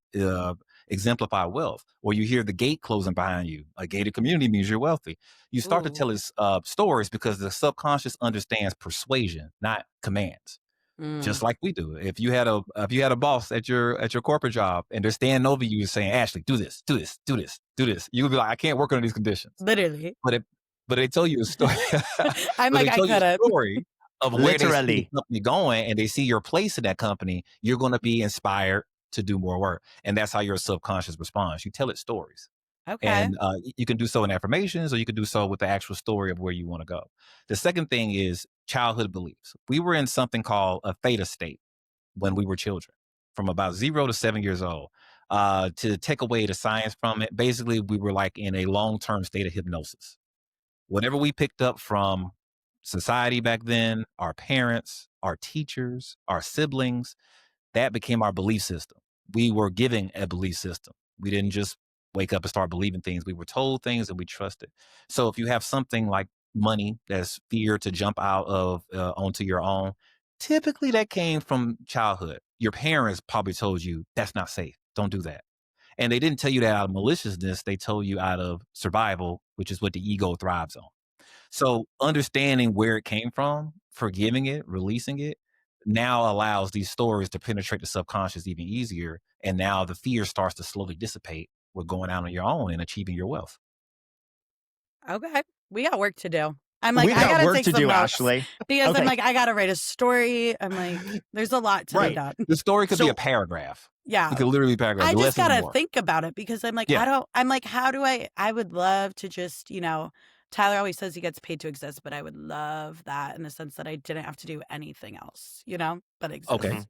exemplify wealth, or you hear the gate closing behind you. A gated community means you're wealthy. You start to tell Ooh. us stories because the subconscious understands persuasion, not commands. Just Mm. like we do. If you had a boss at your corporate job and they're standing over you saying, Ashley, do this, do this, do this, do this, you would be like, I can't work under these conditions. Literally. But it but they tell you a story. I'm But like, they I tell you a couldn't. story of where they see the Literally. company going and they see your place in that company, you're going to be inspired to do more work. And that's how your subconscious responds. You tell it stories. Okay. And you can do so in affirmations, or you can do so with the actual story of where you want to go. The second thing is childhood beliefs. We were in something called a theta state when we were children, from about 0 to 7 years old. To take away the science from it, basically, we were like in a long-term state of hypnosis. Whatever we picked up from society back then, our parents, our teachers, our siblings, that became our belief system. We were giving a belief system. We didn't just wake up and start believing things. We were told things and we trusted. So if you have something like money that's fear to jump out of onto your own, typically that came from childhood. Your parents probably told you that's not safe. Don't do that. And they didn't tell you that out of maliciousness. They told you out of survival, which is what the ego thrives on. So understanding where it came from, forgiving it, releasing it, now allows these stories to penetrate the subconscious even easier. And now the fear starts to slowly dissipate with going out on your own and achieving your wealth. Okay. We got work to do. I'm like, We I got gotta work take to some do, notes Ashley. because I'm Okay. like, I gotta write a story. I'm like, there's a lot to be Right. done. The story could be So- a paragraph. Yeah. It could literally be a paragraph. I The just less is gotta more. think about it because I'm like, Yeah. I'm like, how do I would love to just, Tyler always says he gets paid to exist, but I would love that in the sense that I didn't have to do anything else, but exist. Okay. Mhm.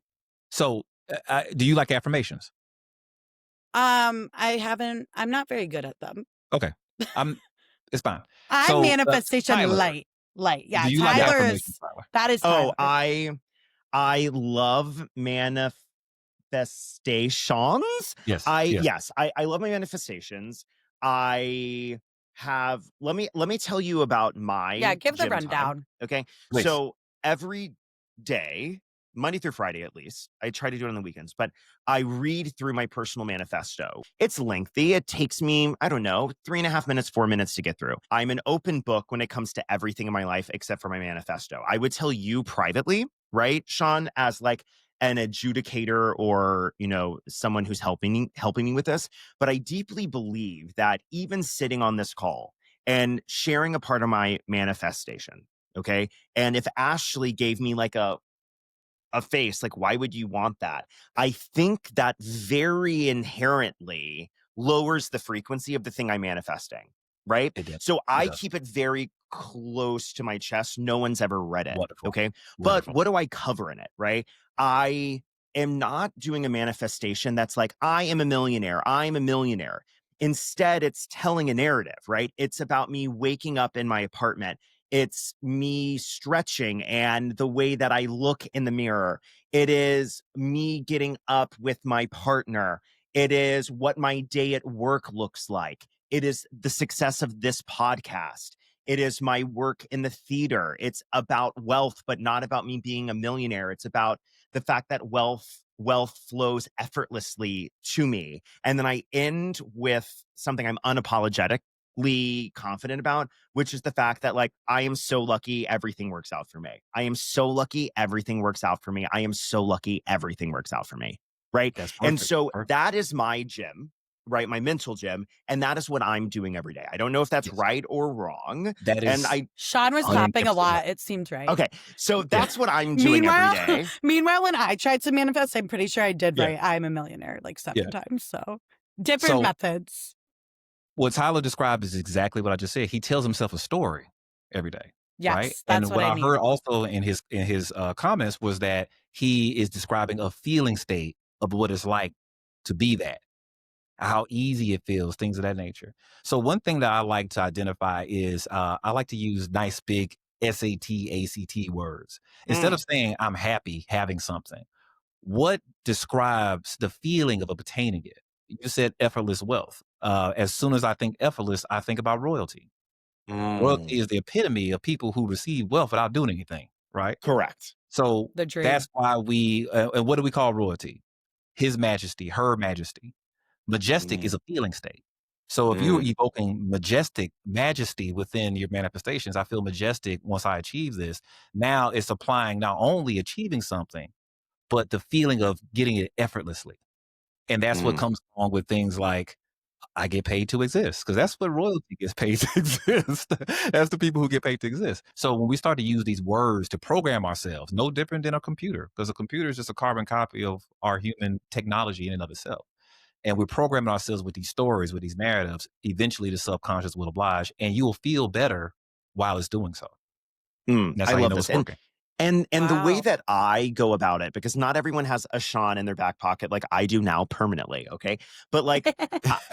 So do you like affirmations? I'm not very good at them. Okay. It's fine. I'm So, manifestation Tyler, light. Yeah. do you like Tyler affirmations, is, Tyler? that is Oh, Tyler. I love manifestations. Yes. I love my manifestations. I have let me tell you about my Yeah, give the gym time, rundown. okay? Please. So every day, Monday through Friday at least, I try to do it on the weekends, but I read through my personal manifesto. It's lengthy. It takes me, I don't know, 3.5 minutes, 4 minutes to get through. I'm an open book when it comes to everything in my life except for my manifesto. I would tell you privately, right, Shaun, as like an adjudicator or, someone who's helping me with this. But I deeply believe that even sitting on this call and sharing a part of my manifestation, okay? And if Ashley gave me like a face, like, why would you want that? I think that very inherently lowers the frequency of the thing I'm manifesting, right? It does. So I does. keep it very close to my chest. No one's ever read it. Wonderful. Okay. Wonderful. But what do I cover in it, right? I am not doing a manifestation that's like, I am a millionaire. I'm a millionaire. Instead, it's telling a narrative, right? It's about me waking up in my apartment. It's me stretching and the way that I look in the mirror. It is me getting up with my partner. It is what my day at work looks like. It is the success of this podcast. It is my work in the theater. It's about wealth, but not about me being a millionaire. It's about the fact that wealth flows effortlessly to me. And then I end with something I'm unapologetically confident about, which is the fact that, like, I am so lucky everything works out for me. I am so lucky everything works out for me. I am so lucky everything works out for me. Right. That's perfect. And so Perfect. that is my gym, right? My mental gym. And that is what I'm doing every day. I don't know if that's Yes. right or wrong. That is. And Sean was clapping a lot. It seemed right. okay. So that's what I'm doing every day. Meanwhile, when I tried to manifest, I'm pretty sure I did Yeah. right. I'm a millionaire like 7 Yeah. times. So different methods. What Tyler described is exactly what I just said. He tells himself a story every day. Yes, right? that's And what I mean. heard also in his comments was that he is describing a feeling state of what it's like to be that, how easy it feels, things of that nature. So one thing that I like to identify is I like to use nice big SAT, ACT words. Instead of saying I'm happy having something, what describes the feeling of obtaining it? You said effortless wealth. As soon as I think effortless, I think about royalty. Royalty is the epitome of people who receive wealth without doing anything, right? Correct. So The dream. that's why we, and what do we call royalty? His Majesty, Her Majesty. Majestic is a feeling state. So if you're evoking majesty within your manifestations, I feel majestic once I achieve this. Now it's applying not only achieving something, but the feeling of getting it effortlessly. And that's what comes along with things like, I get paid to exist, because that's what royalty gets paid to exist. That's the people who get paid to exist. So when we start to use these words to program ourselves, no different than a computer, because a computer is just a carbon copy of our human technology in and of itself. And we're programming ourselves with these stories, with these narratives. Eventually the subconscious will oblige, and you will feel better while it's doing so. That's I how you love know this. it's working. And the way Wow. that I go about it, because not everyone has a Shaun in their back pocket like I do now permanently, okay? But like,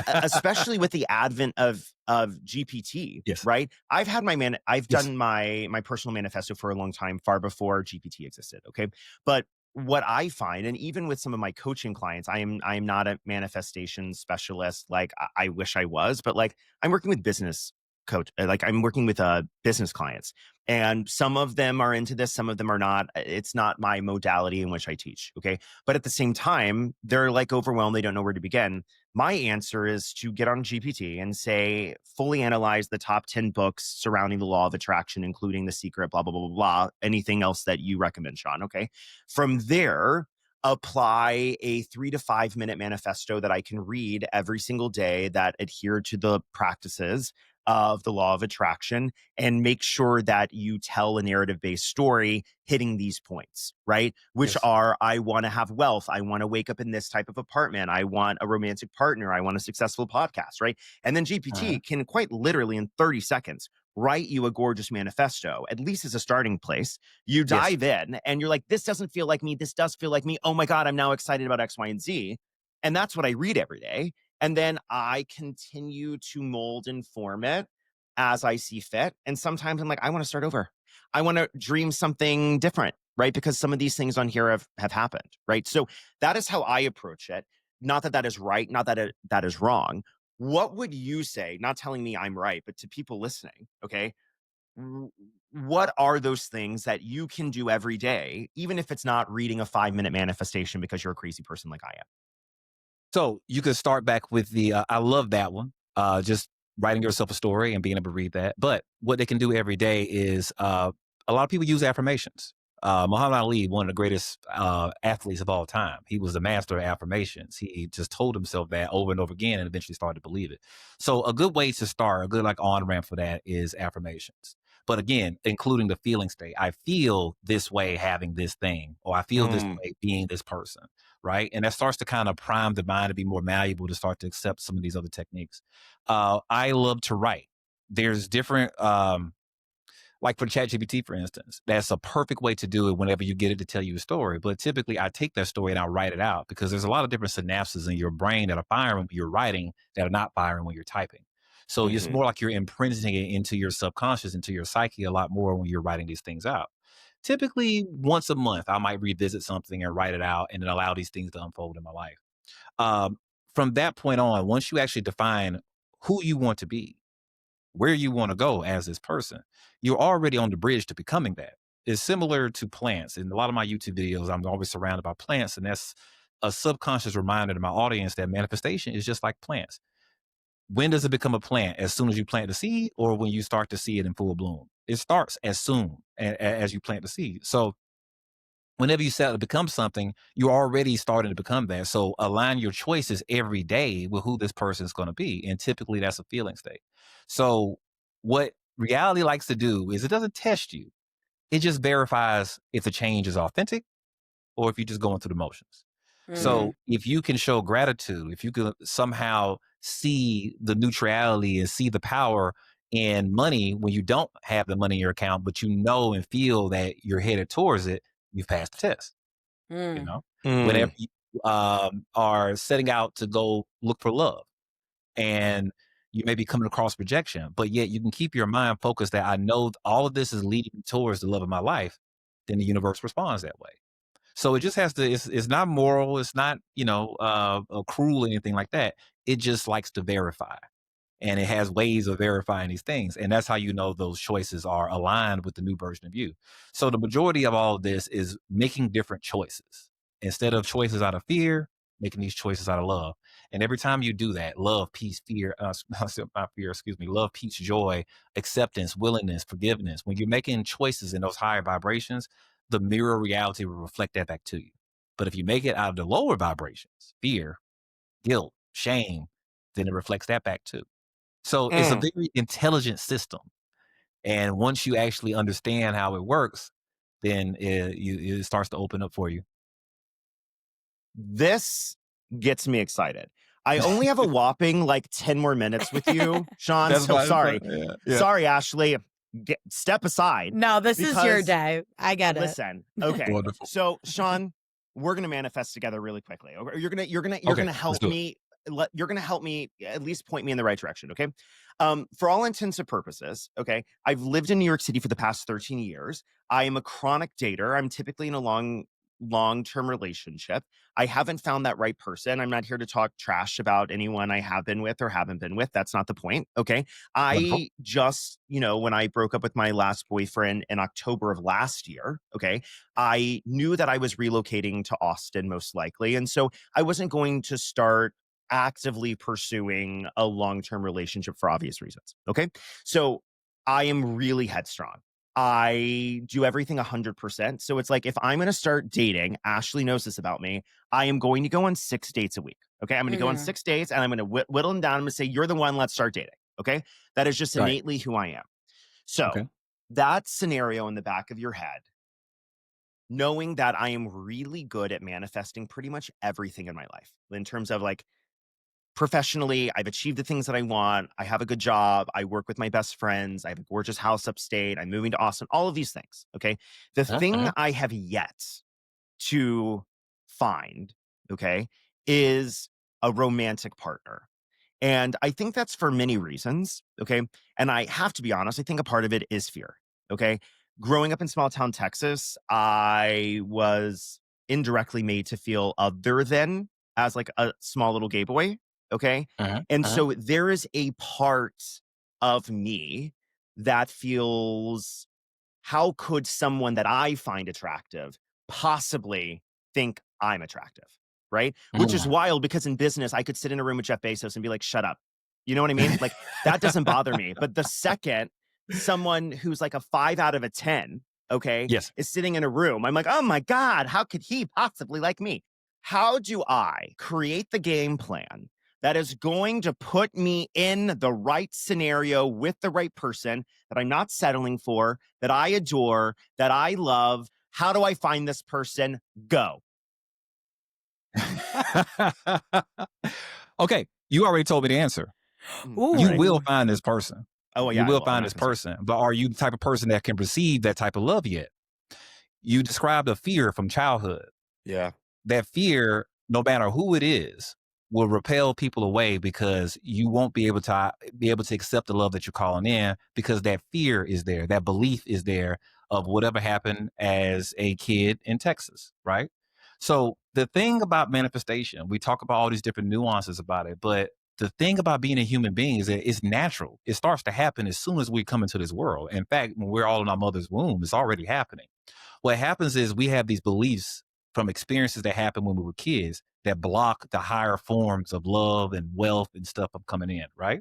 especially with the advent of GPT, Yes. right? I've had I've done my personal manifesto for a long time, far before GPT existed, okay? But what I find, and even with some of my coaching clients, I am not a manifestation specialist like I wish I was, but like I'm working with business coach, like I'm working with business clients. And some of them are into this, some of them are not. It's not my modality in which I teach. Okay. But at the same time, they're like overwhelmed. They don't know where to begin. My answer is to get on GPT and say, fully analyze the top 10 books surrounding the law of attraction, including The Secret, blah, blah, blah, blah, blah. Anything else that you recommend, Shaun. Okay. From there, apply a 3 to 5 minute manifesto that I can read every single day that adhere to the practices of the law of attraction, and make sure that you tell a narrative based story hitting these points, right? Which Yes. are, I want to have wealth. I want to wake up in this type of apartment. I want a romantic partner. I want a successful podcast, right? And then GPT can quite literally in 30 seconds write you a gorgeous manifesto, at least as a starting place. You Yes. dive in and you're like, this doesn't feel like me. This does feel like me. Oh my God, I'm now excited about X, Y, and Z. And that's what I read every day. And then I continue to mold and form it as I see fit. And sometimes I'm like, I want to start over. I want to dream something different, right? Because some of these things on here have happened, right? So that is how I approach it. Not that that is right, not that that is wrong. What would you say, not telling me I'm right, but to people listening, okay? What are those things that you can do every day, even if it's not reading a 5 minute manifestation because you're a crazy person like I am? So you could start back with the, I love that one. Just writing yourself a story and being able to read that. But what they can do every day is, a lot of people use affirmations. Muhammad Ali, one of the greatest athletes of all time, he was the master of affirmations. He just told himself that over and over again and eventually started to believe it. So a good way to start, a good like on ramp for that is affirmations. But again, including the feeling state. I feel this way having this thing, or I feel this way being this person, right? And that starts to kind of prime the mind to be more malleable to start to accept some of these other techniques. I love to write. There's different, like for ChatGPT, for instance, that's a perfect way to do it whenever you get it to tell you a story. But typically, I take that story and I write it out because there's a lot of different synapses in your brain that are firing when you're writing that are not firing when you're typing. So it's more like you're imprinting it into your subconscious, into your psyche a lot more when you're writing these things out. Typically, once a month, I might revisit something and write it out and then allow these things to unfold in my life. Um, from that point on, once you actually define who you want to be, where you want to go as this person, you're already on the bridge to becoming that. It's similar to plants. In a lot of my YouTube videos, I'm always surrounded by plants, and that's a subconscious reminder to my audience that manifestation is just like plants. When does it become a plant? As soon as you plant the seed, or when you start to see it in full bloom? It starts as soon as you plant the seed. So whenever you set to become something, you're already starting to become that. So align your choices every day with who this person is going to be. And typically that's a feeling state. So what reality likes to do is it doesn't test you. It just verifies if the change is authentic or if you're just going through the motions. So if you can show gratitude, if you can somehow see the neutrality and see the power in money when you don't have the money in your account, but you know and feel that you're headed towards it, you've passed the test. You know, whenever you are setting out to go look for love and you may be coming across rejection, but yet you can keep your mind focused that I know all of this is leading towards the love of my life, then the universe responds that way. So it just has to, it's not moral. It's not, cruel or anything like that. It just likes to verify. And it has ways of verifying these things. And that's how you know those choices are aligned with the new version of you. So the majority of all of this is making different choices. Instead of choices out of fear, making these choices out of love. And every time you do that, love, peace, fear, not fear, excuse me, love, peace, joy, acceptance, willingness, forgiveness. When you're making choices in those higher vibrations, the mirror reality will reflect that back to you. But if you make it out of the lower vibrations, fear, guilt, shame, then it reflects that back too. So it's a very intelligent system. And once you actually understand how it works, then it starts to open up for you. This gets me excited. I only have a whopping like 10 more minutes with you, Shaun. That's So fine, sorry. Yeah. Sorry, Ashley. Step aside. No, this is your day. I get it. Listen. Okay. Wonderful. So, Shaun, we're gonna manifest together really quickly. You're gonna Okay, help let's do it. me. You're gonna help me at least point me in the right direction. Okay. For all intents and purposes, okay, I've lived in New York City for the past 13 years. I am a chronic dater. I'm typically in a long-term relationship. I haven't found that right person. I'm not here to talk trash about anyone I have been with or haven't been with. That's not the point. Okay. Wonderful. I just, when I broke up with my last boyfriend in October of last year, okay, I knew that I was relocating to Austin most likely. And so I wasn't going to start actively pursuing a long-term relationship for obvious reasons. Okay. So I am really headstrong. I do everything 100%. So it's like if I'm going to start dating, Ashley knows this about me. I am going to go on 6 dates a week. Okay. I'm going to go on 6 dates and I'm going to whittle them down. I'm going to say, you're the one, let's start dating. Okay. That is just Right. innately who I am. So Okay. that scenario in the back of your head, knowing that I am really good at manifesting pretty much everything in my life in terms of like professionally, I've achieved the things that I want. I have a good job. I work with my best friends. I have a gorgeous house upstate. I'm moving to Austin, all of these things. Okay. The thing I have yet to find, okay, is a romantic partner. And I think that's for many reasons. Okay. And I have to be honest, I think a part of it is fear. Okay. Growing up in small town Texas, I was indirectly made to feel other than as like a small little gay boy. Okay. And so there is a part of me that feels, how could someone that I find attractive possibly think I'm attractive? Right. Which is wild because in business, I could sit in a room with Jeff Bezos and be like, shut up. You know what I mean? Like that doesn't bother me. But the second someone who's like a 5 out of a 10, okay, Yes. is sitting in a room, I'm like, oh my God, how could he possibly like me? How do I create the game plan that is going to put me in the right scenario with the right person that I'm not settling for, that I adore, that I love? How do I find this person? Go. Okay. You already told me the answer. Ooh. You will find this person. Oh, yeah. You I will will. find I'm not this concerned. person. But are you the type of person that can receive that type of love yet? You described a fear from childhood. Yeah. That fear, no matter who it is, will repel people away because you won't be able to accept the love that you're calling in because that fear is there. That belief is there of whatever happened as a kid in Texas, right? So the thing about manifestation, we talk about all these different nuances about it, but the thing about being a human being is that it's natural. It starts to happen as soon as we come into this world. In fact, when we're all in our mother's womb, it's already happening. What happens is we have these beliefs from experiences that happened when we were kids that block the higher forms of love and wealth and stuff of coming in, right?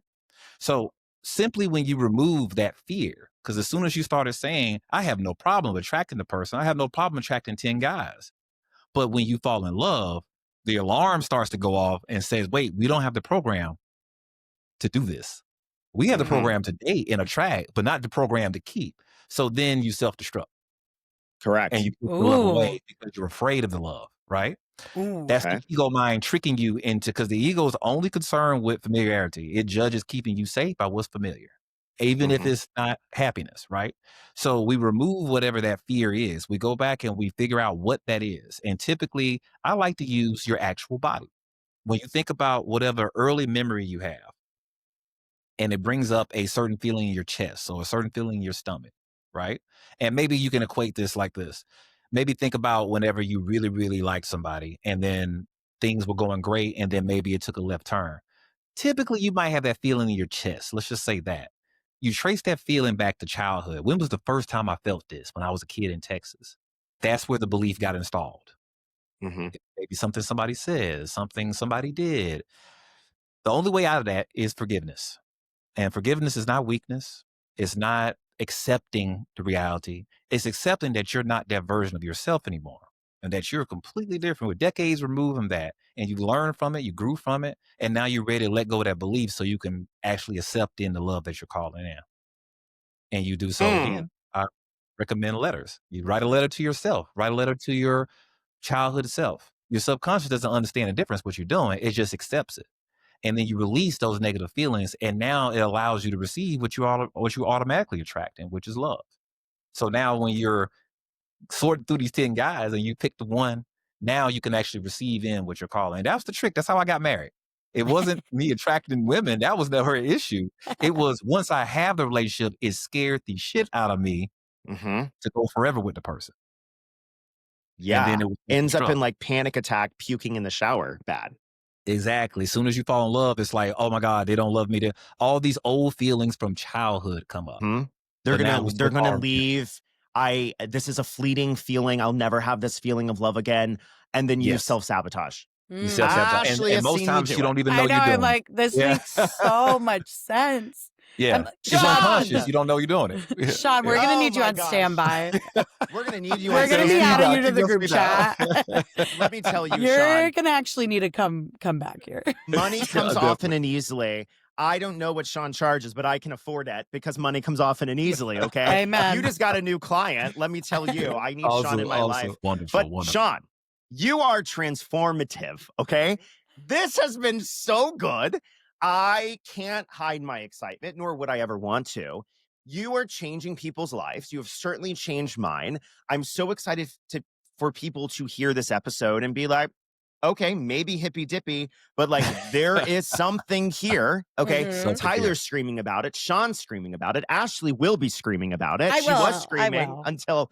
So simply when you remove that fear, because as soon as you started saying, I have no problem attracting the person, I have no problem attracting 10 guys. But when you fall in love, the alarm starts to go off and says, wait, we don't have the program to do this. We have the program to date and attract, but not the program to keep. So then you self-destruct. Correct. And you put the love away because you're afraid of the love, right? Ooh. That's the ego mind tricking you into, because the ego is only concerned with familiarity. It judges keeping you safe by what's familiar, even if it's not happiness, right? So we remove whatever that fear is. We go back and we figure out what that is. And typically, I like to use your actual body. When you think about whatever early memory you have, and it brings up a certain feeling in your chest or a certain feeling in your stomach, right? And maybe you can equate this like this. Maybe think about whenever you really, really like somebody and then things were going great and then maybe it took a left turn. Typically, you might have that feeling in your chest. Let's just say that. You trace that feeling back to childhood. When was the first time I felt this? When I was a kid in Texas. That's where the belief got installed. Maybe something somebody says, something somebody did. The only way out of that is forgiveness. And forgiveness is not weakness. It's not accepting the reality. It's accepting that you're not that version of yourself anymore and that you're completely different. With decades removed from that, and you learned from it, you grew from it, and now you're ready to let go of that belief so you can actually accept in the love that you're calling in. And you do so again. I recommend letters. You write a letter to yourself, write a letter to your childhood self. Your subconscious doesn't understand the difference what you're doing. It just accepts it. And then you release those negative feelings, and now it allows you to receive what you automatically attracting, which is love. So now when you're sorting through these 10 guys and you pick the one, now you can actually receive in what you're calling. And that's the trick. That's how I got married. It wasn't me attracting women. That was never an issue. It was once I have the relationship, it scared the shit out of me to go forever with the person. Yeah. And then it was ends up self-destruct. in like panic attack, puking in the shower. Bad. Exactly. As soon as you fall in love, it's like, oh my God, they don't love me. All these old feelings from childhood come up. They're But now gonna we're they're so gonna far- leave. This is a fleeting feeling. I'll never have this feeling of love again. And then you Yes. self-sabotage. You self-sabotage. Ashley And has most seen me times do you it. don't even I know know. you're I'm doing like, this it. makes so much sense. Yeah. I'm like, It's Shaun! unconscious. You don't know you're doing it. Yeah. Shaun, we're Yeah. gonna Oh need you my on gosh. standby. We're going to need you We're on gonna be Speed adding dial. you to Keep the your group speed dial. chat. Let me tell you, You're Shaun, gonna actually need to come back here. money comes often Definitely. and easily. I don't know what Shaun charges, but I can afford it because money comes often and easily, okay? Amen. You just got a new client. Let me tell you, I need Shaun in my life. Wonderful. But Wonderful. Shaun, you are transformative, okay? This has been so good. I can't hide my excitement, nor would I ever want to. You are changing people's lives. You have certainly changed mine. I'm so excited for people to hear this episode and be like, okay, maybe hippy dippy, but like there is something here. Okay. Mhm. Something here. Tyler's screaming about it. Shaun's screaming about it. Ashley will be screaming about it. I She was will. screaming until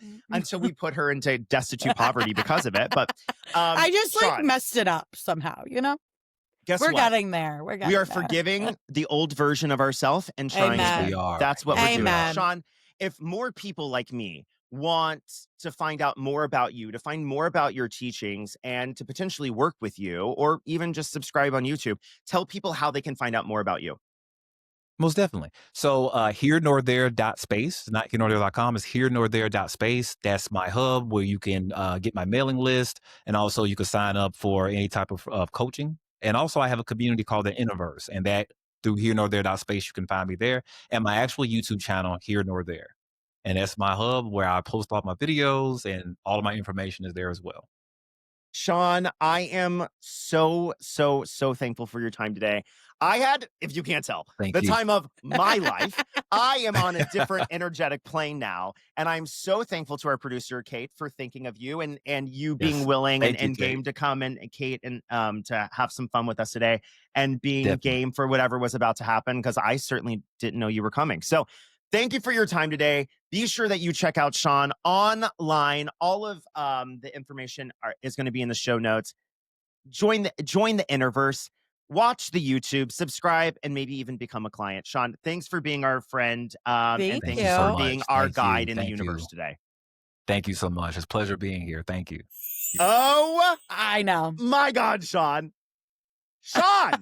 we put her into destitute poverty because of it. But I just like Shaun, messed it up somehow, you know? guess We're what? getting there. We're getting We are there. forgiving the old version of ourselves and trying Amen. again. We are. That's what we're doing. Amen. Shaun, if more people like me want to find out more about you, to find more about your teachings, and to potentially work with you, or even just subscribe on YouTube, tell people how they can find out more about you. Most definitely. So here nor there dot space, not here nor there.com, is here nor there dot space. That's my hub where you can get my mailing list, and also you can sign up for any type of coaching. And also I have a community called the Innerverse, and that through here nor there dot space, you can find me there. And my actual YouTube channel, Here Nor There. And that's my hub where I post all my videos, and all of my information is there as well. Shaun, I am so thankful for your time today. I had, if you can't tell, Thank the you. time of my life. I am on a different energetic plane now. And I'm so thankful to our producer, Kate, for thinking of you and you being Yes. willing Thank you, and game Kate. to come and Kate and to have some fun with us today and being Definitely. game for whatever was about to happen, because I certainly didn't know you were coming. So thank you for your time today. Be sure that you check out Shaun online. All of the information is going to be in the show notes. Join the Innerverse. Watch the YouTube, subscribe, and maybe even become a client. Shaun, thanks for being our friend, and Thank thanks you for so being much. our Thank you. guide in the Thank universe you. today. Thank you so much. It's a pleasure being here. Thank you. Oh I know. my God, Shaun. Shaun.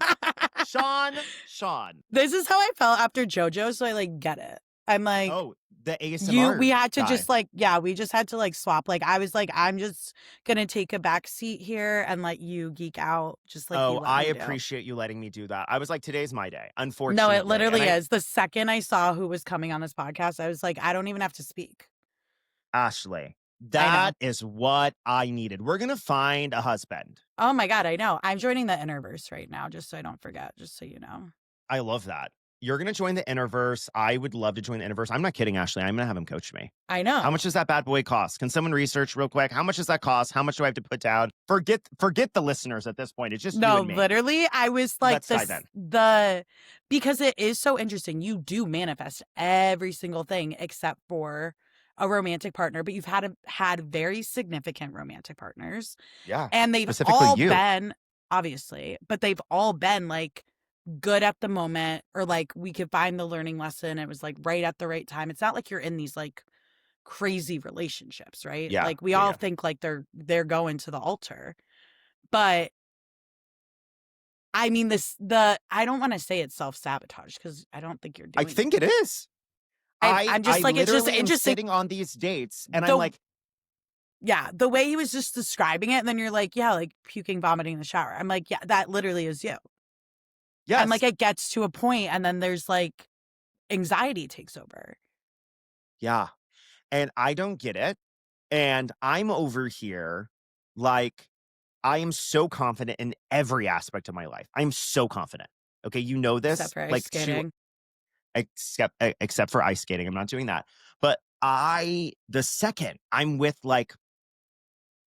This is how I felt after JoJo, so I like get it. I'm like, Oh, the ASMR we had to guy. just like, we just had to like swap. Like, I was like, I'm just gonna take a back seat here and let you geek out. Just like, you let I me do. appreciate you letting me do that. I was like, today's my day. Unfortunately, No, it literally And is. The second I saw who was coming on this podcast, I was like, I don't even have to speak. Ashley, that is what I needed. We're gonna find a husband. Oh my God, I know. I'm joining the Innerverse right now, just so I don't forget, just so you know. I love that. You're going to join the Innerverse. I would love to join the Innerverse. I'm not kidding, Ashley. I'm going to have him coach me. I know. How much does that bad boy cost? Can someone research real quick? How much does that cost? How much do I have to put down? Forget the listeners at this point. It's just you and me. Literally, I was like, Let's dive in. because it is so interesting. You do manifest every single thing except for a romantic partner, but you've had very significant romantic partners. Yeah. And they've Specifically all you. been, obviously, but they've all been like good at the moment, or like we could find the learning lesson. It was like right at the right time. It's not like you're in these like crazy relationships, right? Yeah. Like we all think like they're going to the altar. But I mean, I don't want to say it's self-sabotage, because I don't think you're doing I think it is. I'm just like, it's just literally am interesting. sitting on these dates and I'm like, yeah, the way he was just describing it, and then you're like, yeah, like puking, vomiting in the shower. I'm like, yeah, that literally is you. yes. And like it gets to a point, and then there's like anxiety takes over. Yeah. And I don't get it. And I'm over here like, I am so confident in every aspect of my life. I'm so confident. Okay, you know this. Except for ice like skating. Except for ice skating. I'm not doing that. But the second I'm with like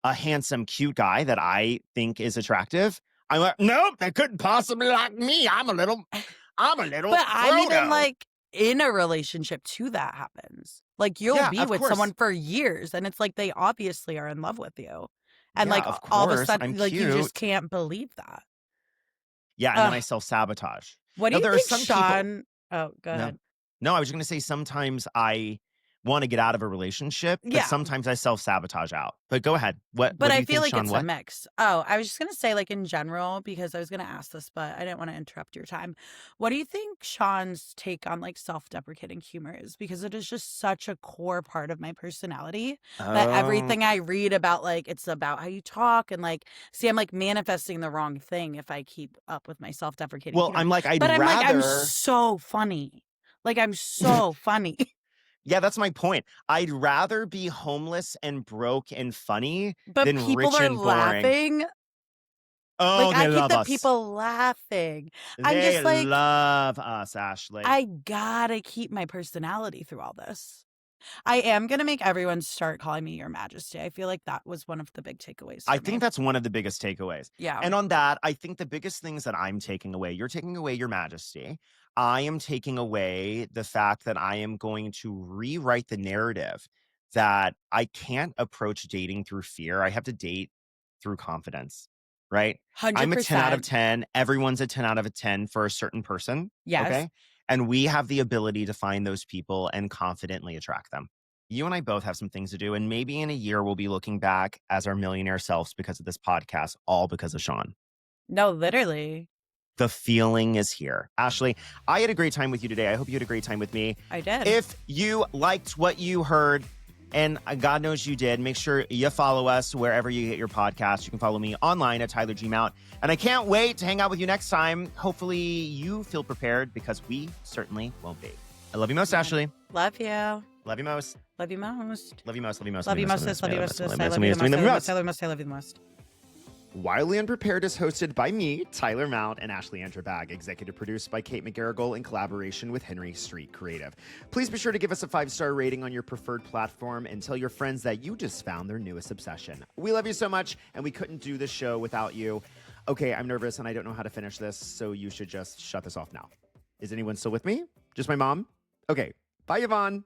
a handsome, cute guy that I think is attractive, I'm like, nope, that couldn't possibly like me. I'm a little But Frodo. I'm even like in a relationship too that happens. Like you'll be of with course. someone for years, and it's like they obviously are in love with you. And Yeah, like of all of a course, sudden, I'm like you just cute. can't believe that. Yeah, and then I self-sabotage. What do Now, you there are think, some people- Shaun? Oh, go ahead. No, I was going to say sometimes I want to get out of a relationship, but Yeah. sometimes I self-sabotage out. But go ahead. What But do I you feel think, like Shaun? it's What? a mix. Oh, I was just going to say, like, in general, because I was going to ask this, but I didn't want to interrupt your time. What do you think Shaun's take on, like, self-deprecating humor is? Because it is just such a core part of my personality that everything I read about, like, it's about how you talk and, like, see, I'm, like, manifesting the wrong thing if I keep up with my self-deprecating Well, humor. I'm like, I'd But I'm like, I'm rather. so funny. Like, I'm so funny. Yeah, that's my point. I'd rather be homeless and broke and funny But than people rich are and boring. laughing. Oh, Like, they I keep love the us. people laughing. I'm They just like, love us, Ashley. I gotta keep my personality through all this. I am gonna make everyone start calling me Your Majesty. I feel like that was one of the big takeaways for I me. think that's one of the biggest takeaways. Yeah. And on that, I think the biggest things that I'm taking away, you're taking away Your Majesty. I am taking away the fact that I am going to rewrite the narrative that I can't approach dating through fear. I have to date through confidence, right? I'm a 10 out of 100%. 10. Everyone's a 10 out of a 10 for a certain person. Yes. Okay. And we have the ability to find those people and confidently attract them. You and I both have some things to do. And maybe in a year, we'll be looking back as our millionaire selves because of this podcast, all because of Shaun. No, literally. The feeling is here. Ashley, I had a great time with you today. I hope you had a great time with me. I did. If you liked what you heard, and God knows you did, make sure you follow us wherever you get your podcast. You can follow me online at Tyler G. Mount. And I can't wait to hang out with you next time. Hopefully you feel prepared because we certainly won't be. I love you most, Ashley. Love you. Love you most. Love you most. Love you most. Love you most. Love you most. Love you most. I love you most. I love you most. I love you most. I love you the most. Wildly Unprepared is hosted by me, Tyler Mount, and Ashley Enterbag, executive produced by Kate McGarrigle in collaboration with Henry Street Creative. Please be sure to give us a 5-star rating on your preferred platform and tell your friends that you just found their newest obsession. We love you so much, and we couldn't do this show without you. Okay, I'm nervous, and I don't know how to finish this, so you should just shut this off now. Is anyone still with me? Just my mom? Okay, bye, Yvonne.